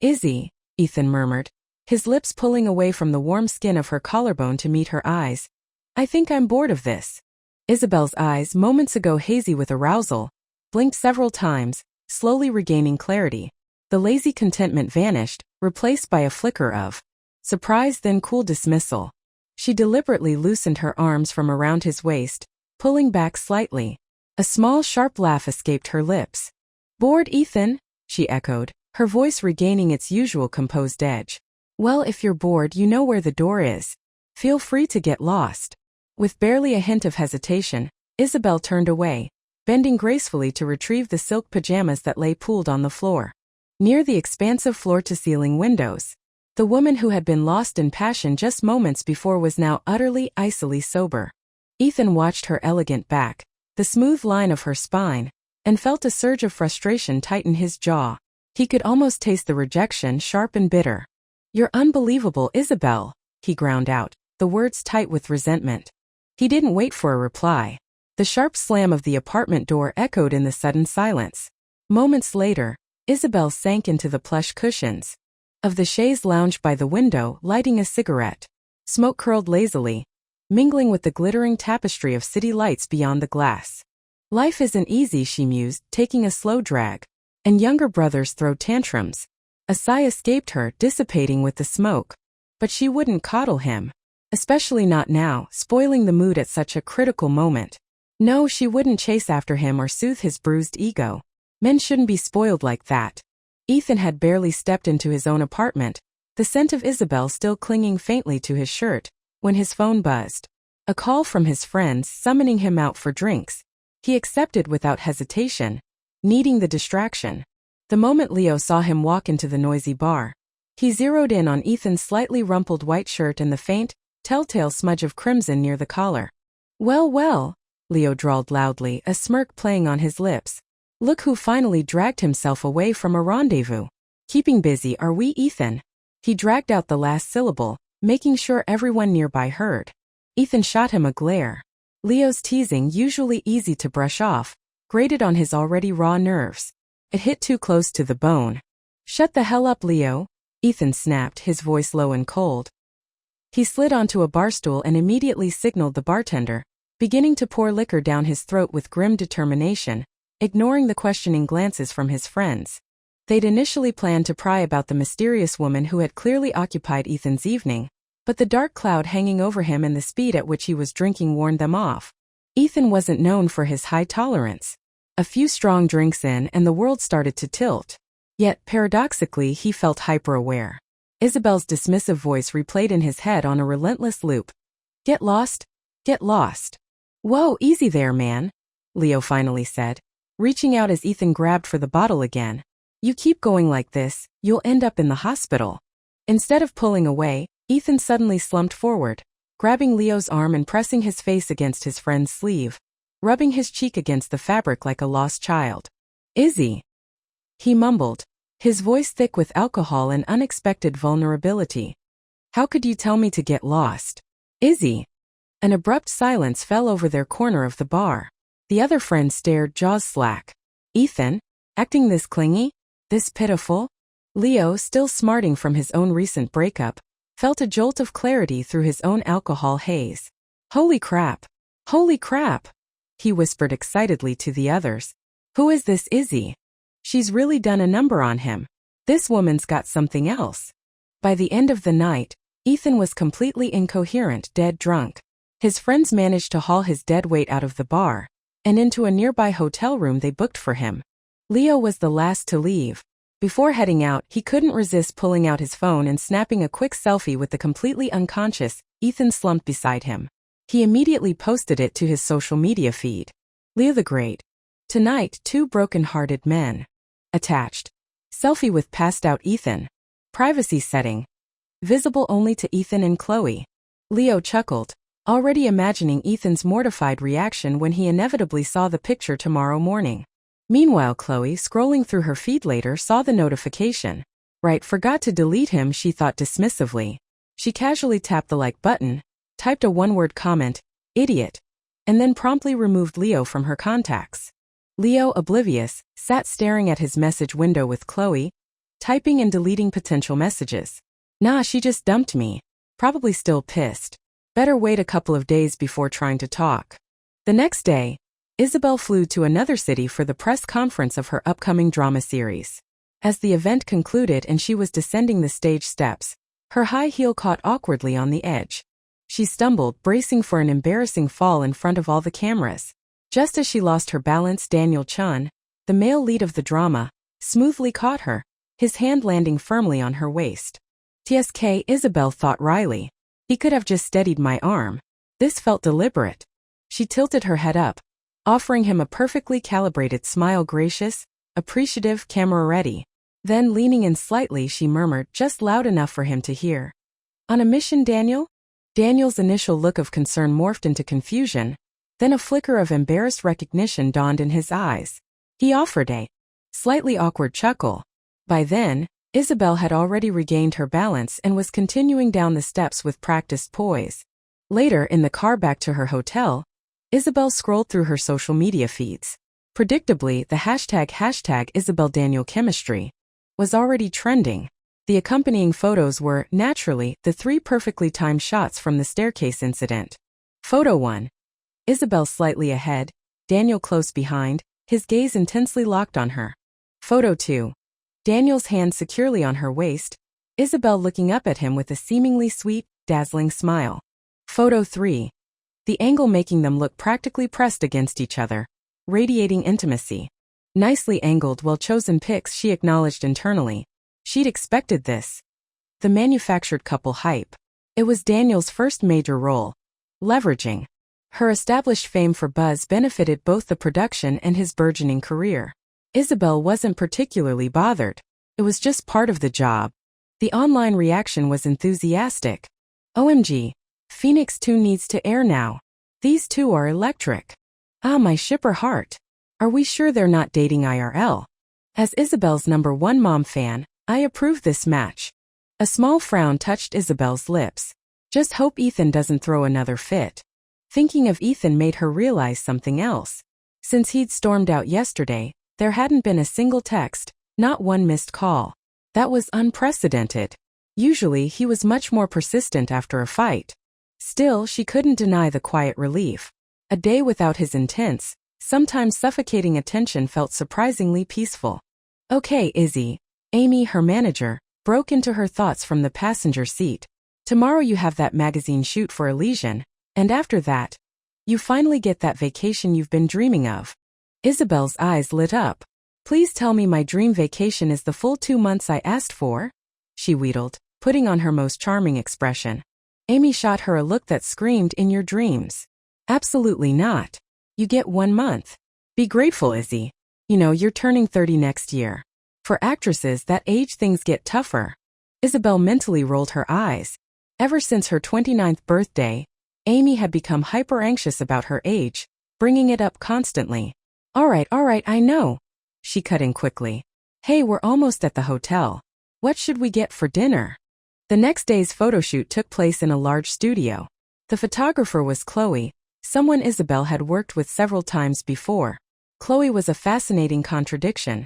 Izzy, Ethan murmured, his lips pulling away from the warm skin of her collarbone to meet her eyes. I think I'm bored of this. Isabelle's eyes, moments ago hazy with arousal, blinked several times, slowly regaining clarity. The lazy contentment vanished, replaced by a flicker of surprise then cool dismissal. She deliberately loosened her arms from around his waist, pulling back slightly. A small sharp laugh escaped her lips. Bored, Ethan? She echoed, her voice regaining its usual composed edge. Well, if you're bored, you know where the door is. Feel free to get lost. With barely a hint of hesitation, Isabelle turned away, bending gracefully to retrieve the silk pajamas that lay pooled on the floor. Near the expansive floor-to-ceiling windows, the woman who had been lost in passion just moments before was now utterly, icily sober. Ethan watched her elegant back, the smooth line of her spine, and felt a surge of frustration tighten his jaw. He could almost taste the rejection, sharp and bitter. You're unbelievable, Isabelle, he ground out, the words tight with resentment. He didn't wait for a reply. The sharp slam of the apartment door echoed in the sudden silence. Moments later, Isabelle sank into the plush cushions of the chaise lounge by the window, lighting a cigarette. Smoke curled lazily, mingling with the glittering tapestry of city lights beyond the glass. Life isn't easy, she mused, taking a slow drag. And younger brothers throw tantrums. A sigh escaped her, dissipating with the smoke. But she wouldn't coddle him. Especially not now, spoiling the mood at such a critical moment. No, she wouldn't chase after him or soothe his bruised ego. Men shouldn't be spoiled like that. Ethan had barely stepped into his own apartment, the scent of Isabelle still clinging faintly to his shirt, when his phone buzzed. A call from his friends summoning him out for drinks. He accepted without hesitation, needing the distraction. The moment Leo saw him walk into the noisy bar, he zeroed in on Ethan's slightly rumpled white shirt and the faint, telltale smudge of crimson near the collar. Well, well, Leo drawled loudly, a smirk playing on his lips. Look who finally dragged himself away from a rendezvous. Keeping busy, are we, Ethan? He dragged out the last syllable, making sure everyone nearby heard. Ethan shot him a glare. Leo's teasing, usually easy to brush off, grated on his already raw nerves. It hit too close to the bone. Shut the hell up, Leo, Ethan snapped, his voice low and cold. He slid onto a bar stool and immediately signaled the bartender, beginning to pour liquor down his throat with grim determination, ignoring the questioning glances from his friends. They'd initially planned to pry about the mysterious woman who had clearly occupied Ethan's evening, but the dark cloud hanging over him and the speed at which he was drinking warned them off. Ethan wasn't known for his high tolerance. A few strong drinks in and the world started to tilt. Yet, paradoxically, he felt hyper-aware. Isabelle's dismissive voice replayed in his head on a relentless loop. Get lost? Get lost. Whoa, easy there, man, Leo finally said, reaching out as Ethan grabbed for the bottle again. You keep going like this, you'll end up in the hospital. Instead of pulling away, Ethan suddenly slumped forward, grabbing Leo's arm and pressing his face against his friend's sleeve, rubbing his cheek against the fabric like a lost child. Izzy, he mumbled, his voice thick with alcohol and unexpected vulnerability. How could you tell me to get lost? Izzy. An abrupt silence fell over their corner of the bar. The other friend stared, jaws slack. Ethan? Acting this clingy? This pitiful? Leo, still smarting from his own recent breakup, felt a jolt of clarity through his own alcohol haze. Holy crap! Holy crap! He whispered excitedly to the others. Who is this Izzy? She's really done a number on him. This woman's got something else. By the end of the night, Ethan was completely incoherent, dead drunk. His friends managed to haul his dead weight out of the bar and into a nearby hotel room they booked for him. Leo was the last to leave. Before heading out, he couldn't resist pulling out his phone and snapping a quick selfie with the completely unconscious Ethan slumped beside him. He immediately posted it to his social media feed. Leo the Great. Tonight, 2 broken-hearted men. Attached. Selfie with passed-out Ethan. Privacy setting. Visible only to Ethan and Chloe. Leo chuckled, already imagining Ethan's mortified reaction when he inevitably saw the picture tomorrow morning. Meanwhile, Chloe, scrolling through her feed later, saw the notification. Right, forgot to delete him, she thought dismissively. She casually tapped the like button, typed a one-word comment, idiot, and then promptly removed Leo from her contacts. Leo, oblivious, sat staring at his message window with Chloe, typing and deleting potential messages. Nah, she just dumped me. Probably still pissed. Better wait a couple of days before trying to talk. The next day, Isabelle flew to another city for the press conference of her upcoming drama series. As the event concluded and she was descending the stage steps, her high heel caught awkwardly on the edge. She stumbled, bracing for an embarrassing fall in front of all the cameras. Just as she lost her balance, Daniel Chun, the male lead of the drama, smoothly caught her, his hand landing firmly on her waist. TSK, Isabelle thought wryly. He could have just steadied my arm. This felt deliberate. She tilted her head up, offering him a perfectly calibrated smile, gracious, appreciative, camera-ready. Then, leaning in slightly, she murmured, just loud enough for him to hear. On a mission, Daniel? Daniel's initial look of concern morphed into confusion, then a flicker of embarrassed recognition dawned in his eyes. He offered a slightly awkward chuckle. By then, Isabelle had already regained her balance and was continuing down the steps with practiced poise. Later, in the car back to her hotel, Isabelle scrolled through her social media feeds. Predictably, the hashtag Isabelle Daniel chemistry was already trending. The accompanying photos were, naturally, the 3 perfectly timed shots from the staircase incident. Photo 1. Isabelle slightly ahead, Daniel close behind, his gaze intensely locked on her. Photo 2. Daniel's hand securely on her waist, Isabelle looking up at him with a seemingly sweet, dazzling smile. Photo 3. The angle making them look practically pressed against each other, radiating intimacy. Nicely angled, well-chosen pics, she acknowledged internally. She'd expected this. The manufactured couple hype. It was Daniel's first major role. Leveraging her established fame for buzz benefited both the production and his burgeoning career. Isabelle wasn't particularly bothered. It was just part of the job. The online reaction was enthusiastic. OMG, Phoenix 2 needs to air now. These two are electric. Ah, my shipper heart. Are we sure they're not dating IRL? As Isabelle's #1 mom fan, I approve this match. A small frown touched Isabelle's lips. Just hope Ethan doesn't throw another fit. Thinking of Ethan made her realize something else. Since he'd stormed out yesterday, there hadn't been a single text, not one missed call. That was unprecedented. Usually he was much more persistent after a fight. Still, she couldn't deny the quiet relief. A day without his intense, sometimes suffocating attention felt surprisingly peaceful. Okay, Izzy. Amy, her manager, broke into her thoughts from the passenger seat. Tomorrow you have that magazine shoot for Elysian, and after that, you finally get that vacation you've been dreaming of. Isabelle's eyes lit up. Please tell me my dream vacation is the full 2 months I asked for? She wheedled, putting on her most charming expression. Amy shot her a look that screamed, in your dreams. Absolutely not. You get 1 month. Be grateful, Izzy. You know, you're turning 30 next year. For actresses that age, things get tougher. Isabelle mentally rolled her eyes. Ever since her 29th birthday, Amy had become hyper-anxious about her age, bringing it up constantly. All right, I know. She cut in quickly. Hey, we're almost at the hotel. What should we get for dinner? The next day's photoshoot took place in a large studio. The photographer was Chloe, someone Isabelle had worked with several times before. Chloe was a fascinating contradiction.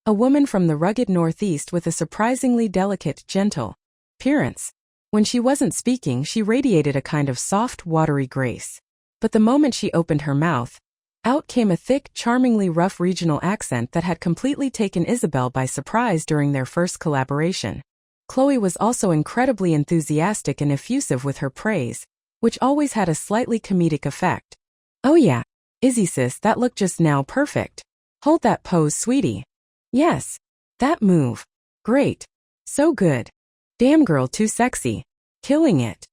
A woman from the rugged Northeast with a surprisingly delicate, gentle appearance. When she wasn't speaking, she radiated a kind of soft, watery grace. But the moment she opened her mouth, out came a thick, charmingly rough regional accent that had completely taken Isabelle by surprise during their first collaboration. Chloe was also incredibly enthusiastic and effusive with her praise, which always had a slightly comedic effect. Oh yeah, Izzy sis, that look just now perfect. Hold that pose, sweetie. Yes. That move. Great. So good. Damn girl, too sexy. Killing it.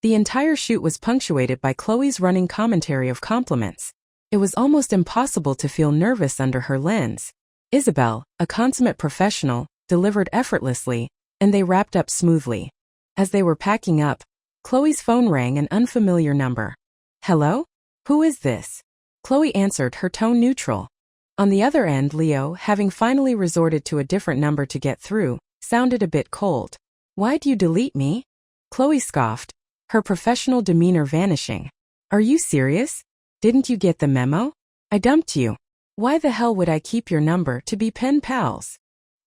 The entire shoot was punctuated by Chloe's running commentary of compliments. It was almost impossible to feel nervous under her lens. Isabelle, a consummate professional, delivered effortlessly, and they wrapped up smoothly. As they were packing up, Chloe's phone rang, an unfamiliar number. Hello? Who is this? Chloe answered, her tone neutral. On the other end, Leo, having finally resorted to a different number to get through, sounded a bit cold. Why'd you delete me? Chloe scoffed, her professional demeanor vanishing. Are you serious? Didn't you get the memo? I dumped you. Why the hell would I keep your number to be pen pals?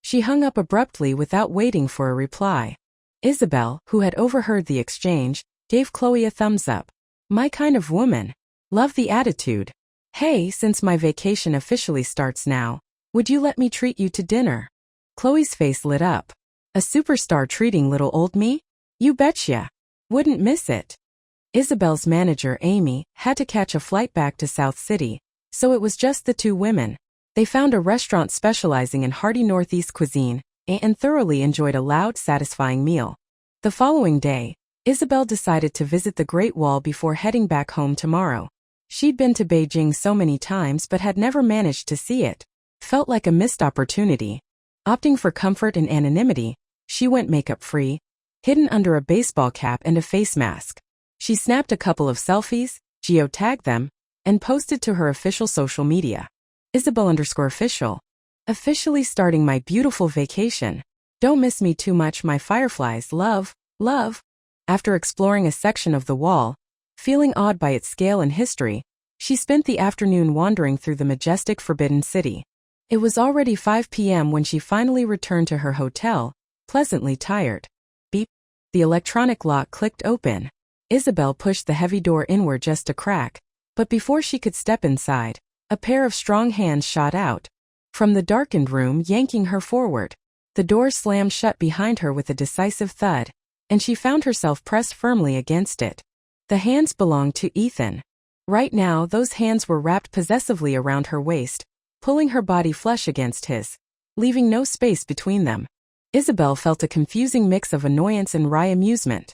She hung up abruptly without waiting for a reply. Isabelle, who had overheard the exchange, gave Chloe a thumbs up. My kind of woman. Love the attitude. Hey, since my vacation officially starts now, would you let me treat you to dinner? Chloe's face lit up. A superstar treating little old me? You betcha. Wouldn't miss it. Isabelle's manager, Amy, had to catch a flight back to South City, so it was just the two women. They found a restaurant specializing in hearty Northeast cuisine and thoroughly enjoyed a loud, satisfying meal. The following day, Isabelle decided to visit the Great Wall before heading back home tomorrow. She'd been to Beijing so many times but had never managed to see it. Felt like a missed opportunity. Opting for comfort and anonymity, she went makeup-free, hidden under a baseball cap and a face mask. She snapped a couple of selfies, geotagged them, and posted to her official social media. Isabelle_official. Officially starting my beautiful vacation. Don't miss me too much, my fireflies. Love, love. After exploring a section of the wall, feeling awed by its scale and history, she spent the afternoon wandering through the majestic Forbidden City. It was already 5 p.m. when she finally returned to her hotel, pleasantly tired. Beep. The electronic lock clicked open. Isabelle pushed the heavy door inward just a crack, but before she could step inside, a pair of strong hands shot out from the darkened room, yanking her forward. The door slammed shut behind her with a decisive thud, and she found herself pressed firmly against it. The hands belonged to Ethan. Right now, those hands were wrapped possessively around her waist, pulling her body flush against his, leaving no space between them. Isabelle felt a confusing mix of annoyance and wry amusement.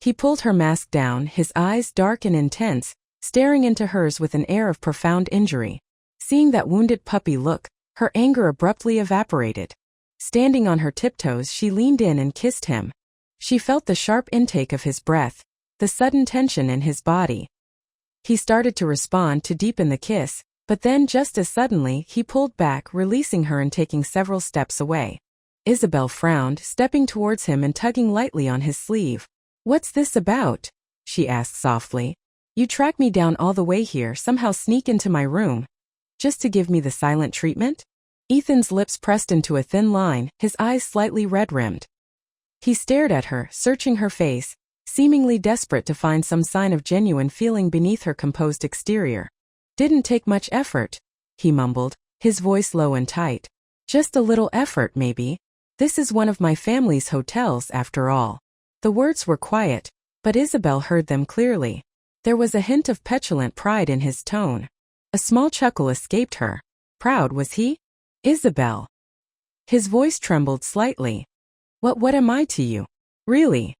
He pulled her mask down, his eyes dark and intense, staring into hers with an air of profound injury. Seeing that wounded puppy look, her anger abruptly evaporated. Standing on her tiptoes, she leaned in and kissed him. She felt the sharp intake of his breath, the sudden tension in his body. He started to respond to deepen the kiss, but then just as suddenly, he pulled back, releasing her and taking several steps away. Isabelle frowned, stepping towards him and tugging lightly on his sleeve. What's this about? She asked softly. You track me down all the way here, somehow sneak into my room, just to give me the silent treatment? Ethan's lips pressed into a thin line, his eyes slightly red-rimmed. He stared at her, searching her face, seemingly desperate to find some sign of genuine feeling beneath her composed exterior. Didn't take much effort, he mumbled, his voice low and tight. Just a little effort, maybe. This is one of my family's hotels, after all. The words were quiet, but Isabelle heard them clearly. There was a hint of petulant pride in his tone. A small chuckle escaped her. Proud, was he? Isabelle. His voice trembled slightly. What am I to you? Really?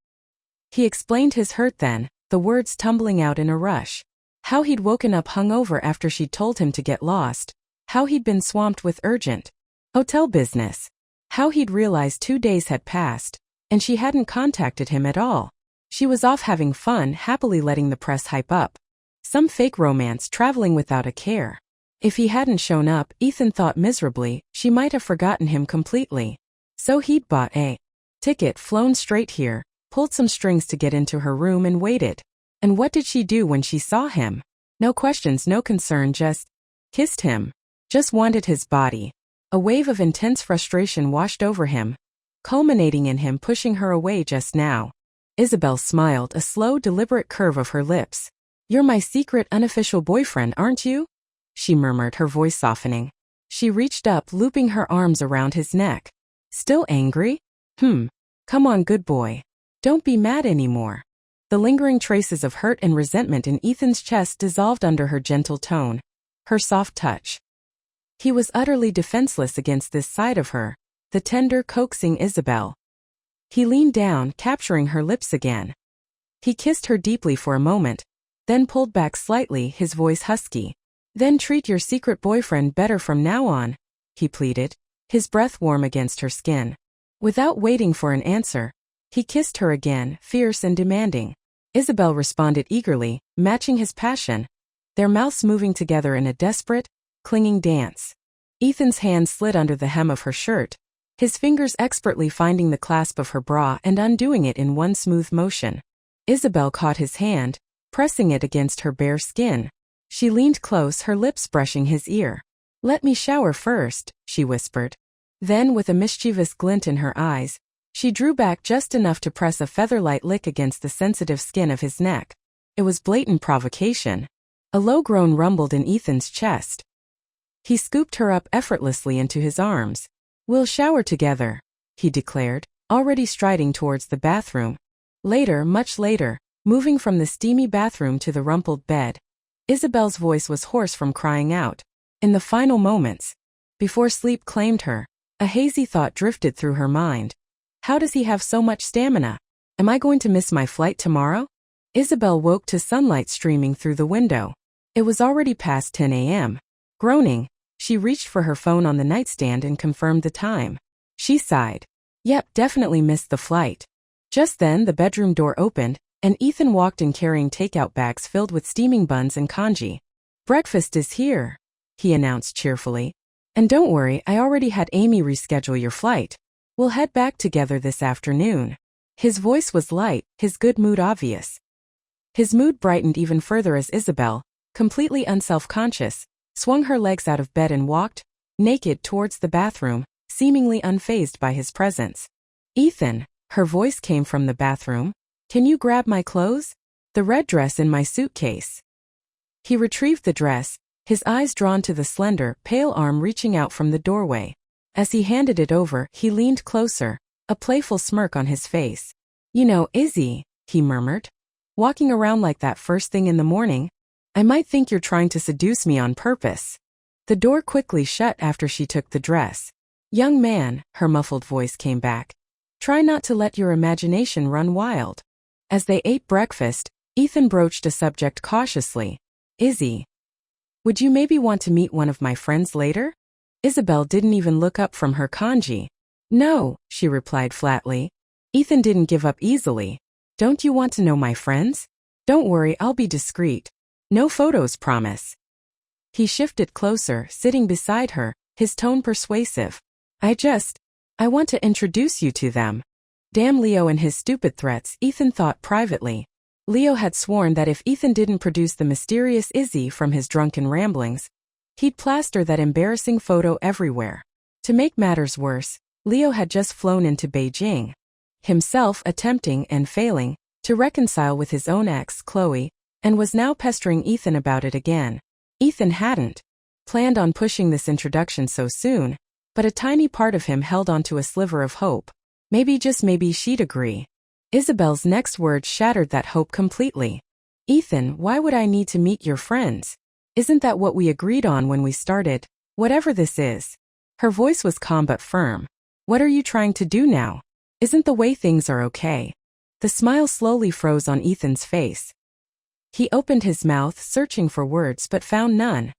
He explained his hurt then, the words tumbling out in a rush. How he'd woken up hungover after she'd told him to get lost. How he'd been swamped with urgent hotel business. How he'd realized 2 days had passed, and she hadn't contacted him at all. She was off having fun, happily letting the press hype up some fake romance, traveling without a care. If he hadn't shown up, Ethan thought miserably, she might have forgotten him completely. So he'd bought a ticket, flown straight here, pulled some strings to get into her room and waited. And what did she do when she saw him? No questions, no concern, just kissed him. Just wanted his body. A wave of intense frustration washed over him, culminating in him pushing her away just now. Isabelle smiled, a slow, deliberate curve of her lips. You're my secret, unofficial boyfriend, aren't you? She murmured, her voice softening. She reached up, looping her arms around his neck. Still angry? Come on, good boy. Don't be mad anymore. The lingering traces of hurt and resentment in Ethan's chest dissolved under her gentle tone, her soft touch. He was utterly defenseless against this side of her, the tender, coaxing Isabelle. He leaned down, capturing her lips again. He kissed her deeply for a moment, then pulled back slightly, his voice husky. Then treat your secret boyfriend better from now on, he pleaded, his breath warm against her skin. Without waiting for an answer, he kissed her again, fierce and demanding. Isabelle responded eagerly, matching his passion, their mouths moving together in a desperate, clinging dance. Ethan's hand slid under the hem of her shirt, his fingers expertly finding the clasp of her bra and undoing it in one smooth motion. Isabelle caught his hand, pressing it against her bare skin. She leaned close, her lips brushing his ear. Let me shower first, she whispered. Then, with a mischievous glint in her eyes, she drew back just enough to press a feather-light lick against the sensitive skin of his neck. It was blatant provocation. A low groan rumbled in Ethan's chest. He scooped her up effortlessly into his arms. "We'll shower together," he declared, already striding towards the bathroom. Later, much later, moving from the steamy bathroom to the rumpled bed, Isabelle's voice was hoarse from crying out. In the final moments, before sleep claimed her, a hazy thought drifted through her mind. How does he have so much stamina? Am I going to miss my flight tomorrow? Isabelle woke to sunlight streaming through the window. It was already past 10 a.m. Groaning, she reached for her phone on the nightstand and confirmed the time. She sighed. Yep, definitely missed the flight. Just then the bedroom door opened, and Ethan walked in carrying takeout bags filled with steaming buns and congee. "Breakfast is here," he announced cheerfully. "And don't worry, I already had Amy reschedule your flight. We'll head back together this afternoon." His voice was light, his good mood obvious. His mood brightened even further as Isabelle, completely unself-conscious, swung her legs out of bed and walked, naked, towards the bathroom, seemingly unfazed by his presence. "Ethan," her voice came from the bathroom, "can you grab my clothes? The red dress in my suitcase." He retrieved the dress, his eyes drawn to the slender, pale arm reaching out from the doorway. As he handed it over, he leaned closer, a playful smirk on his face. "You know, Izzy," he murmured, "walking around like that first thing in the morning, I might think you're trying to seduce me on purpose." The door quickly shut after she took the dress. "Young man," her muffled voice came back, "try not to let your imagination run wild." As they ate breakfast, Ethan broached a subject cautiously. "Izzy, would you maybe want to meet one of my friends later?" Isabelle didn't even look up from her congee. "No," she replied flatly. Ethan didn't give up easily. "Don't you want to know my friends? Don't worry, I'll be discreet. No photos, promise." He shifted closer, sitting beside her, his tone persuasive. I want to introduce you to them." Damn Leo and his stupid threats, Ethan thought privately. Leo had sworn that if Ethan didn't produce the mysterious Izzy from his drunken ramblings, he'd plaster that embarrassing photo everywhere. To make matters worse, Leo had just flown into Beijing, himself attempting and failing to reconcile with his own ex, Chloe, and was now pestering Ethan about it again. Ethan hadn't planned on pushing this introduction so soon, but a tiny part of him held onto a sliver of hope. Maybe, just maybe, she'd agree. Isabelle's next words shattered that hope completely. "Ethan, why would I need to meet your friends? Isn't that what we agreed on when we started, whatever this is?" Her voice was calm but firm. "What are you trying to do now? Isn't the way things are okay?" The smile slowly froze on Ethan's face. He opened his mouth, searching for words but found none.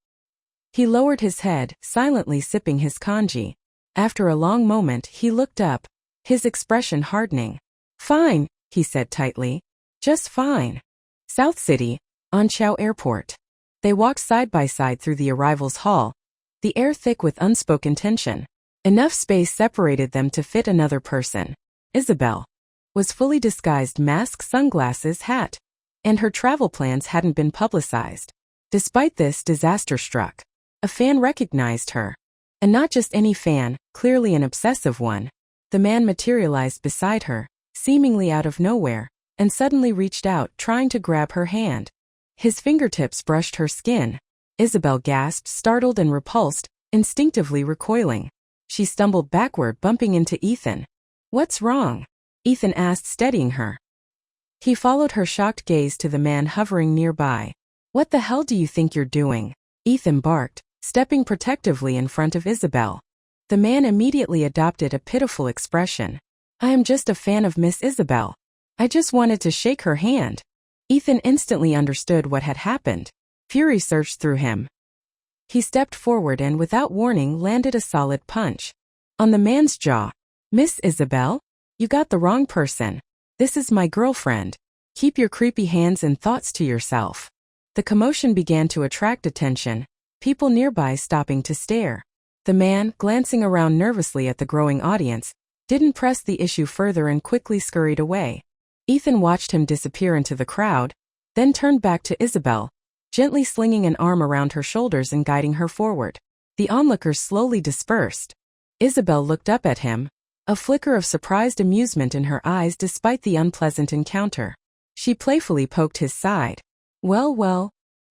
He lowered his head, silently sipping his congee. After a long moment, he looked up, his expression hardening. "Fine," he said tightly. "Just fine." South City, Anqiao Airport. They walked side by side through the arrivals hall, the air thick with unspoken tension. Enough space separated them to fit another person. Isabelle was fully disguised, mask, sunglasses, hat, and her travel plans hadn't been publicized. Despite this, disaster struck. A fan recognized her. And not just any fan, clearly an obsessive one. The man materialized beside her, seemingly out of nowhere, and suddenly reached out, trying to grab her hand. His fingertips brushed her skin. Isabelle gasped, startled and repulsed, instinctively recoiling. She stumbled backward, bumping into Ethan. "What's wrong?" Ethan asked, steadying her. He followed her shocked gaze to the man hovering nearby. "What the hell do you think you're doing?" Ethan barked, stepping protectively in front of Isabelle. The man immediately adopted a pitiful expression. "I am just a fan of Miss Isabelle. I just wanted to shake her hand." Ethan instantly understood what had happened. Fury surged through him. He stepped forward and, without warning, landed a solid punch on the man's jaw. "Miss Isabelle? You got the wrong person. This is my girlfriend. Keep your creepy hands and thoughts to yourself." The commotion began to attract attention, people nearby stopping to stare. The man, glancing around nervously at the growing audience, didn't press the issue further and quickly scurried away. Ethan watched him disappear into the crowd, then turned back to Isabelle, gently slinging an arm around her shoulders and guiding her forward. The onlookers slowly dispersed. Isabelle looked up at him, a flicker of surprised amusement in her eyes despite the unpleasant encounter. She playfully poked his side. Well,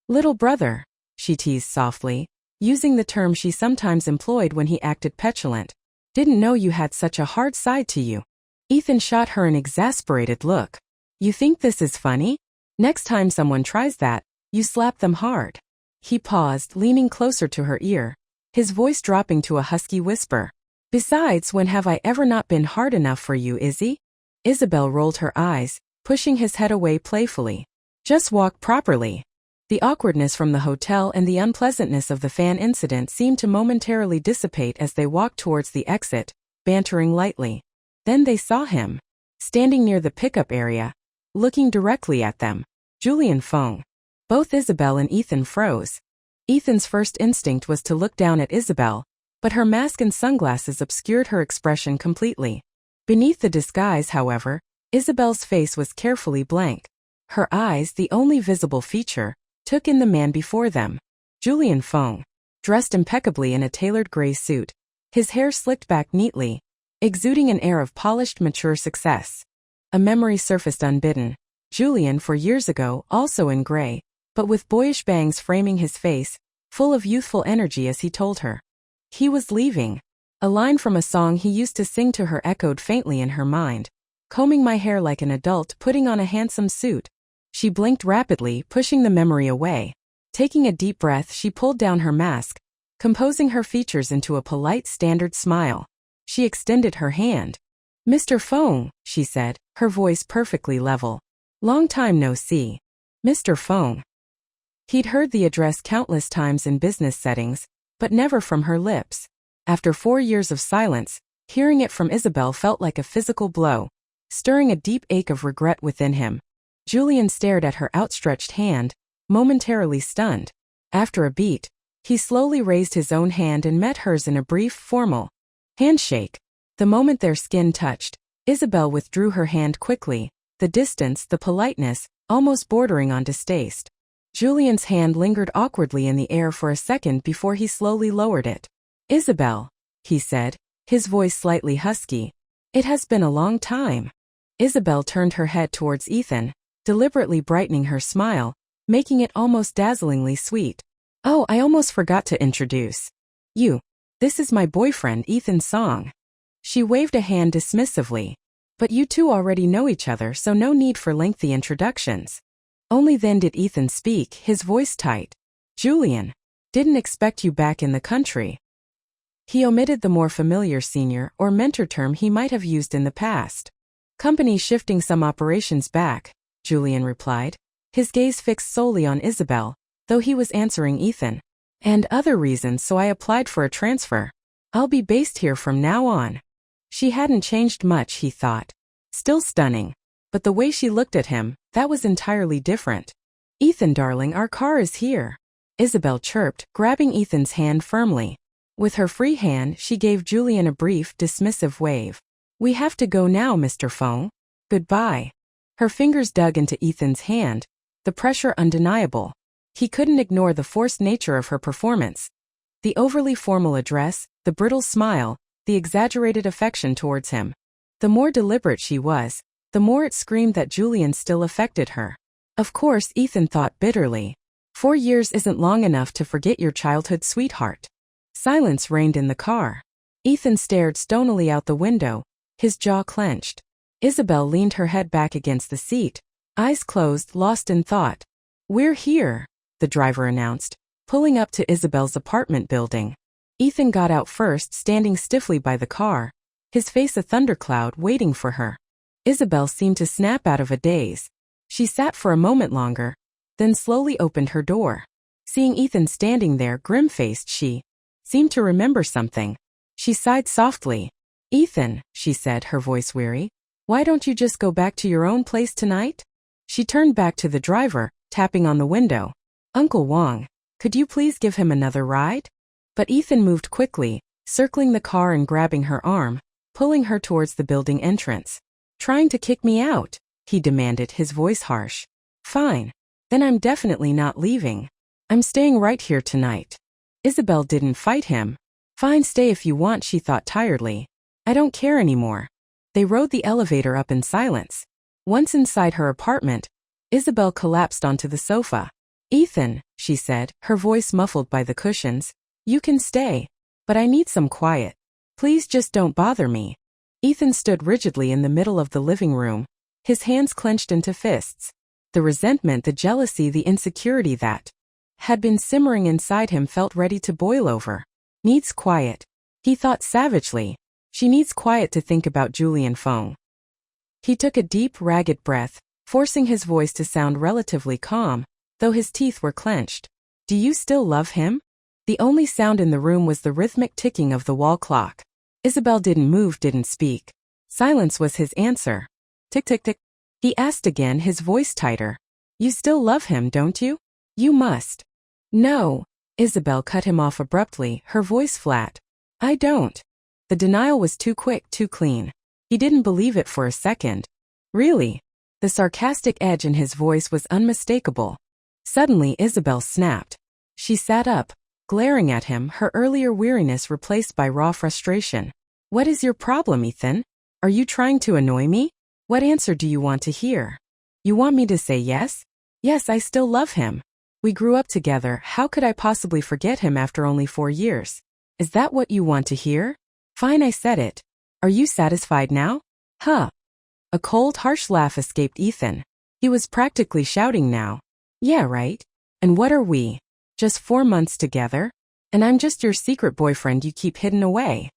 little brother, she teased softly, using the term she sometimes employed when he acted petulant. Didn't know you had such a hard side to you. Ethan shot her an exasperated look. You think this is funny? Next time someone tries that, you slap them hard. He paused, leaning closer to her ear, his voice dropping to a husky whisper. Besides, when have I ever not been hard enough for you, Izzy? Isabelle rolled her eyes, pushing his head away playfully. Just walk properly. The awkwardness from the hotel and the unpleasantness of the fan incident seemed to momentarily dissipate as they walked towards the exit, bantering lightly. Then they saw him, standing near the pickup area, looking directly at them. Julian Feng. Both Isabelle and Ethan froze. Ethan's first instinct was to look down at Isabelle, but her mask and sunglasses obscured her expression completely. Beneath the disguise, however, Isabelle's face was carefully blank. Her eyes, the only visible feature, took in the man before them. Julian Feng, dressed impeccably in a tailored gray suit, his hair slicked back neatly, exuding an air of polished, mature success. A memory surfaced unbidden. Julian, 4 years ago, also in gray, but with boyish bangs framing his face, full of youthful energy as he told her. He was leaving. A line from a song he used to sing to her echoed faintly in her mind. Combing my hair like an adult, putting on a handsome suit. She blinked rapidly, pushing the memory away. Taking a deep breath, she pulled down her mask, composing her features into a polite, standard smile. She extended her hand. Mr. Feng, she said, her voice perfectly level. Long time no see. Mr. Feng. He'd heard the address countless times in business settings, but never from her lips. After 4 years of silence, hearing it from Isabelle felt like a physical blow, stirring a deep ache of regret within him. Julian stared at her outstretched hand, momentarily stunned. After a beat, he slowly raised his own hand and met hers in a brief, formal handshake. The moment their skin touched, Isabelle withdrew her hand quickly, the distance, the politeness, almost bordering on distaste. Julian's hand lingered awkwardly in the air for a second before he slowly lowered it. Isabelle, he said, his voice slightly husky. It has been a long time. Isabelle turned her head towards Ethan, deliberately brightening her smile, making it almost dazzlingly sweet. Oh, I almost forgot to introduce you. This is my boyfriend, Ethan Song. She waved a hand dismissively. But you two already know each other, so no need for lengthy introductions. Only then did Ethan speak, his voice tight. Julian, didn't expect you back in the country. He omitted the more familiar senior or mentor term he might have used in the past. Company shifting some operations back, Julian replied, his gaze fixed solely on Isabelle, though he was answering Ethan. And other reasons, so I applied for a transfer. I'll be based here from now on. She hadn't changed much, he thought. Still stunning. But the way she looked at him, that was entirely different. Ethan, darling, our car is here. Isabelle chirped, grabbing Ethan's hand firmly. With her free hand, she gave Julian a brief, dismissive wave. We have to go now, Mr. Feng. Goodbye. Her fingers dug into Ethan's hand, the pressure undeniable. He couldn't ignore the forced nature of her performance. The overly formal address, the brittle smile, the exaggerated affection towards him. The more deliberate she was, the more it screamed that Julian still affected her. Of course, Ethan thought bitterly. 4 years isn't long enough to forget your childhood sweetheart. Silence reigned in the car. Ethan stared stonily out the window, his jaw clenched. Isabelle leaned her head back against the seat, eyes closed, lost in thought. We're here, the driver announced, pulling up to Isabelle's apartment building. Ethan got out first, standing stiffly by the car, his face a thundercloud waiting for her. Isabelle seemed to snap out of a daze. She sat for a moment longer, then slowly opened her door. Seeing Ethan standing there grim-faced, she seemed to remember something. She sighed softly. Ethan, she said, her voice weary, why don't you just go back to your own place tonight? She turned back to the driver, tapping on the window. Uncle Wong, could you please give him another ride? But Ethan moved quickly, circling the car and grabbing her arm, pulling her towards the building entrance. Trying to kick me out, he demanded, his voice harsh. Fine. Then I'm definitely not leaving. I'm staying right here tonight. Isabelle didn't fight him. Fine, stay if you want, she thought tiredly. I don't care anymore. They rode the elevator up in silence. Once inside her apartment, Isabelle collapsed onto the sofa. Ethan, she said, her voice muffled by the cushions, you can stay, but I need some quiet. Please just don't bother me. Ethan stood rigidly in the middle of the living room, his hands clenched into fists. The resentment, the jealousy, the insecurity that had been simmering inside him felt ready to boil over. Needs quiet, he thought savagely. She needs quiet to think about Julian Fong. He took a deep, ragged breath, forcing his voice to sound relatively calm, though his teeth were clenched. Do you still love him? The only sound in the room was the rhythmic ticking of the wall clock. Isabelle didn't move, didn't speak. Silence was his answer. Tick, tick, tick. He asked again, his voice tighter. You still love him, don't you? You must. No. Isabelle cut him off abruptly, her voice flat. I don't. The denial was too quick, too clean. He didn't believe it for a second. Really? The sarcastic edge in his voice was unmistakable. Suddenly Isabelle snapped. She sat up, glaring at him, her earlier weariness replaced by raw frustration. What is your problem, Ethan? Are you trying to annoy me? What answer do you want to hear? You want me to say yes? Yes, I still love him. We grew up together, how could I possibly forget him after only 4 years? Is that what you want to hear? Fine, I said it. Are you satisfied now? Huh. A cold, harsh laugh escaped Ethan. He was practically shouting now. Yeah, right. And what are we? Just 4 months together? And I'm just your secret boyfriend you keep hidden away.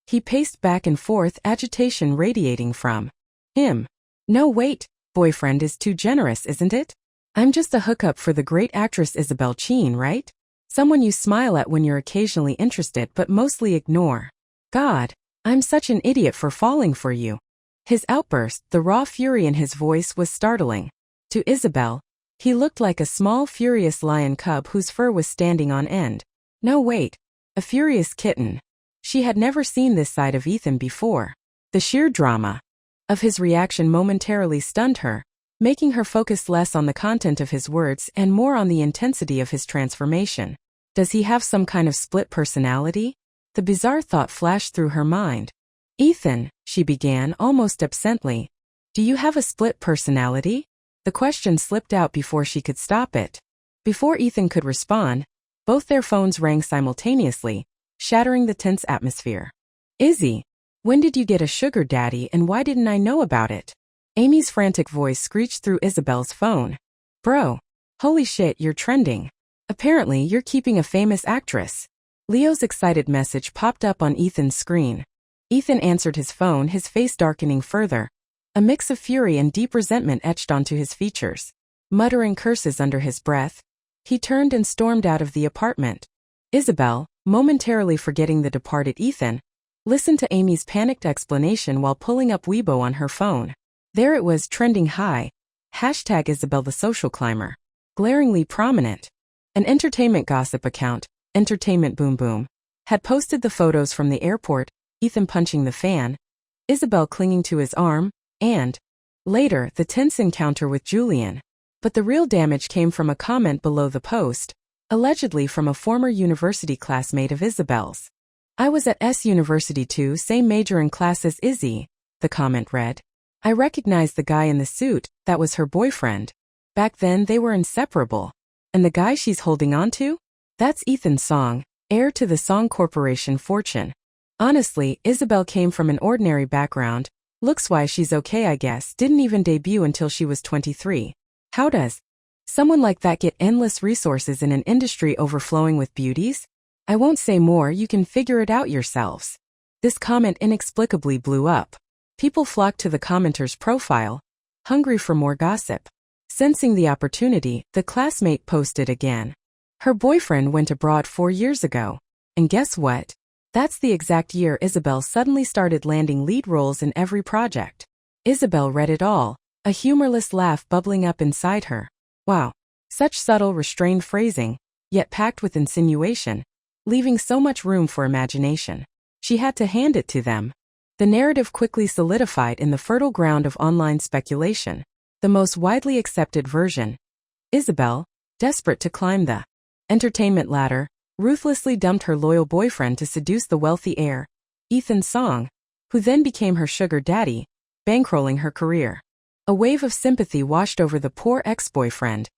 He paced back and forth, agitation radiating from him. No, wait. Boyfriend is too generous, isn't it? I'm just a hookup for the great actress Isabelle Cheen, right? Someone you smile at when you're occasionally interested but mostly ignore. God, I'm such an idiot for falling for you. His outburst, the raw fury in his voice, was startling. To Isabelle, he looked like a small, furious lion cub whose fur was standing on end. No, wait. A furious kitten. She had never seen this side of Ethan before. The sheer drama of his reaction momentarily stunned her, making her focus less on the content of his words and more on the intensity of his transformation. Does he have some kind of split personality? The bizarre thought flashed through her mind. Ethan, she began almost absently, do you have a split personality? The question slipped out before she could stop it. Before Ethan could respond, both their phones rang simultaneously, shattering the tense atmosphere. Izzy, when did you get a sugar daddy and why didn't I know about it? Amy's frantic voice screeched through Isabelle's phone. Bro. Holy shit, you're trending. Apparently, you're keeping a famous actress. Leo's excited message popped up on Ethan's screen. Ethan answered his phone, his face darkening further. A mix of fury and deep resentment etched onto his features. Muttering curses under his breath, he turned and stormed out of the apartment. Isabelle, momentarily forgetting the departed Ethan, listened to Amy's panicked explanation while pulling up Weibo on her phone. There it was, trending high. Hashtag Isabelle the social climber. Glaringly prominent. An entertainment gossip account, Entertainment Boom Boom, had posted the photos from the airport, Ethan punching the fan, Isabelle clinging to his arm, and, later, the tense encounter with Julian. But the real damage came from a comment below the post, allegedly from a former university classmate of Isabelle's. I was at S University too, same major and class as Izzy, the comment read. I recognized the guy in the suit, that was her boyfriend. Back then they were inseparable. And the guy she's holding on to? That's Ethan Song, heir to the Song Corporation fortune. Honestly, Isabelle came from an ordinary background. Looks-wise she's okay I guess, didn't even debut until she was 23. How does someone like that get endless resources in an industry overflowing with beauties? I won't say more, you can figure it out yourselves. This comment inexplicably blew up. People flocked to the commenter's profile, hungry for more gossip. Sensing the opportunity, the classmate posted again. Her boyfriend went abroad 4 years ago. And guess what? That's the exact year Isabelle suddenly started landing lead roles in every project. Isabelle read it all, a humorless laugh bubbling up inside her. Wow. Such subtle, restrained phrasing, yet packed with insinuation, leaving so much room for imagination. She had to hand it to them. The narrative quickly solidified in the fertile ground of online speculation. The most widely accepted version. Isabelle, desperate to climb the entertainment ladder, ruthlessly dumped her loyal boyfriend to seduce the wealthy heir, Ethan Song, who then became her sugar daddy, bankrolling her career. A wave of sympathy washed over the poor ex-boyfriend,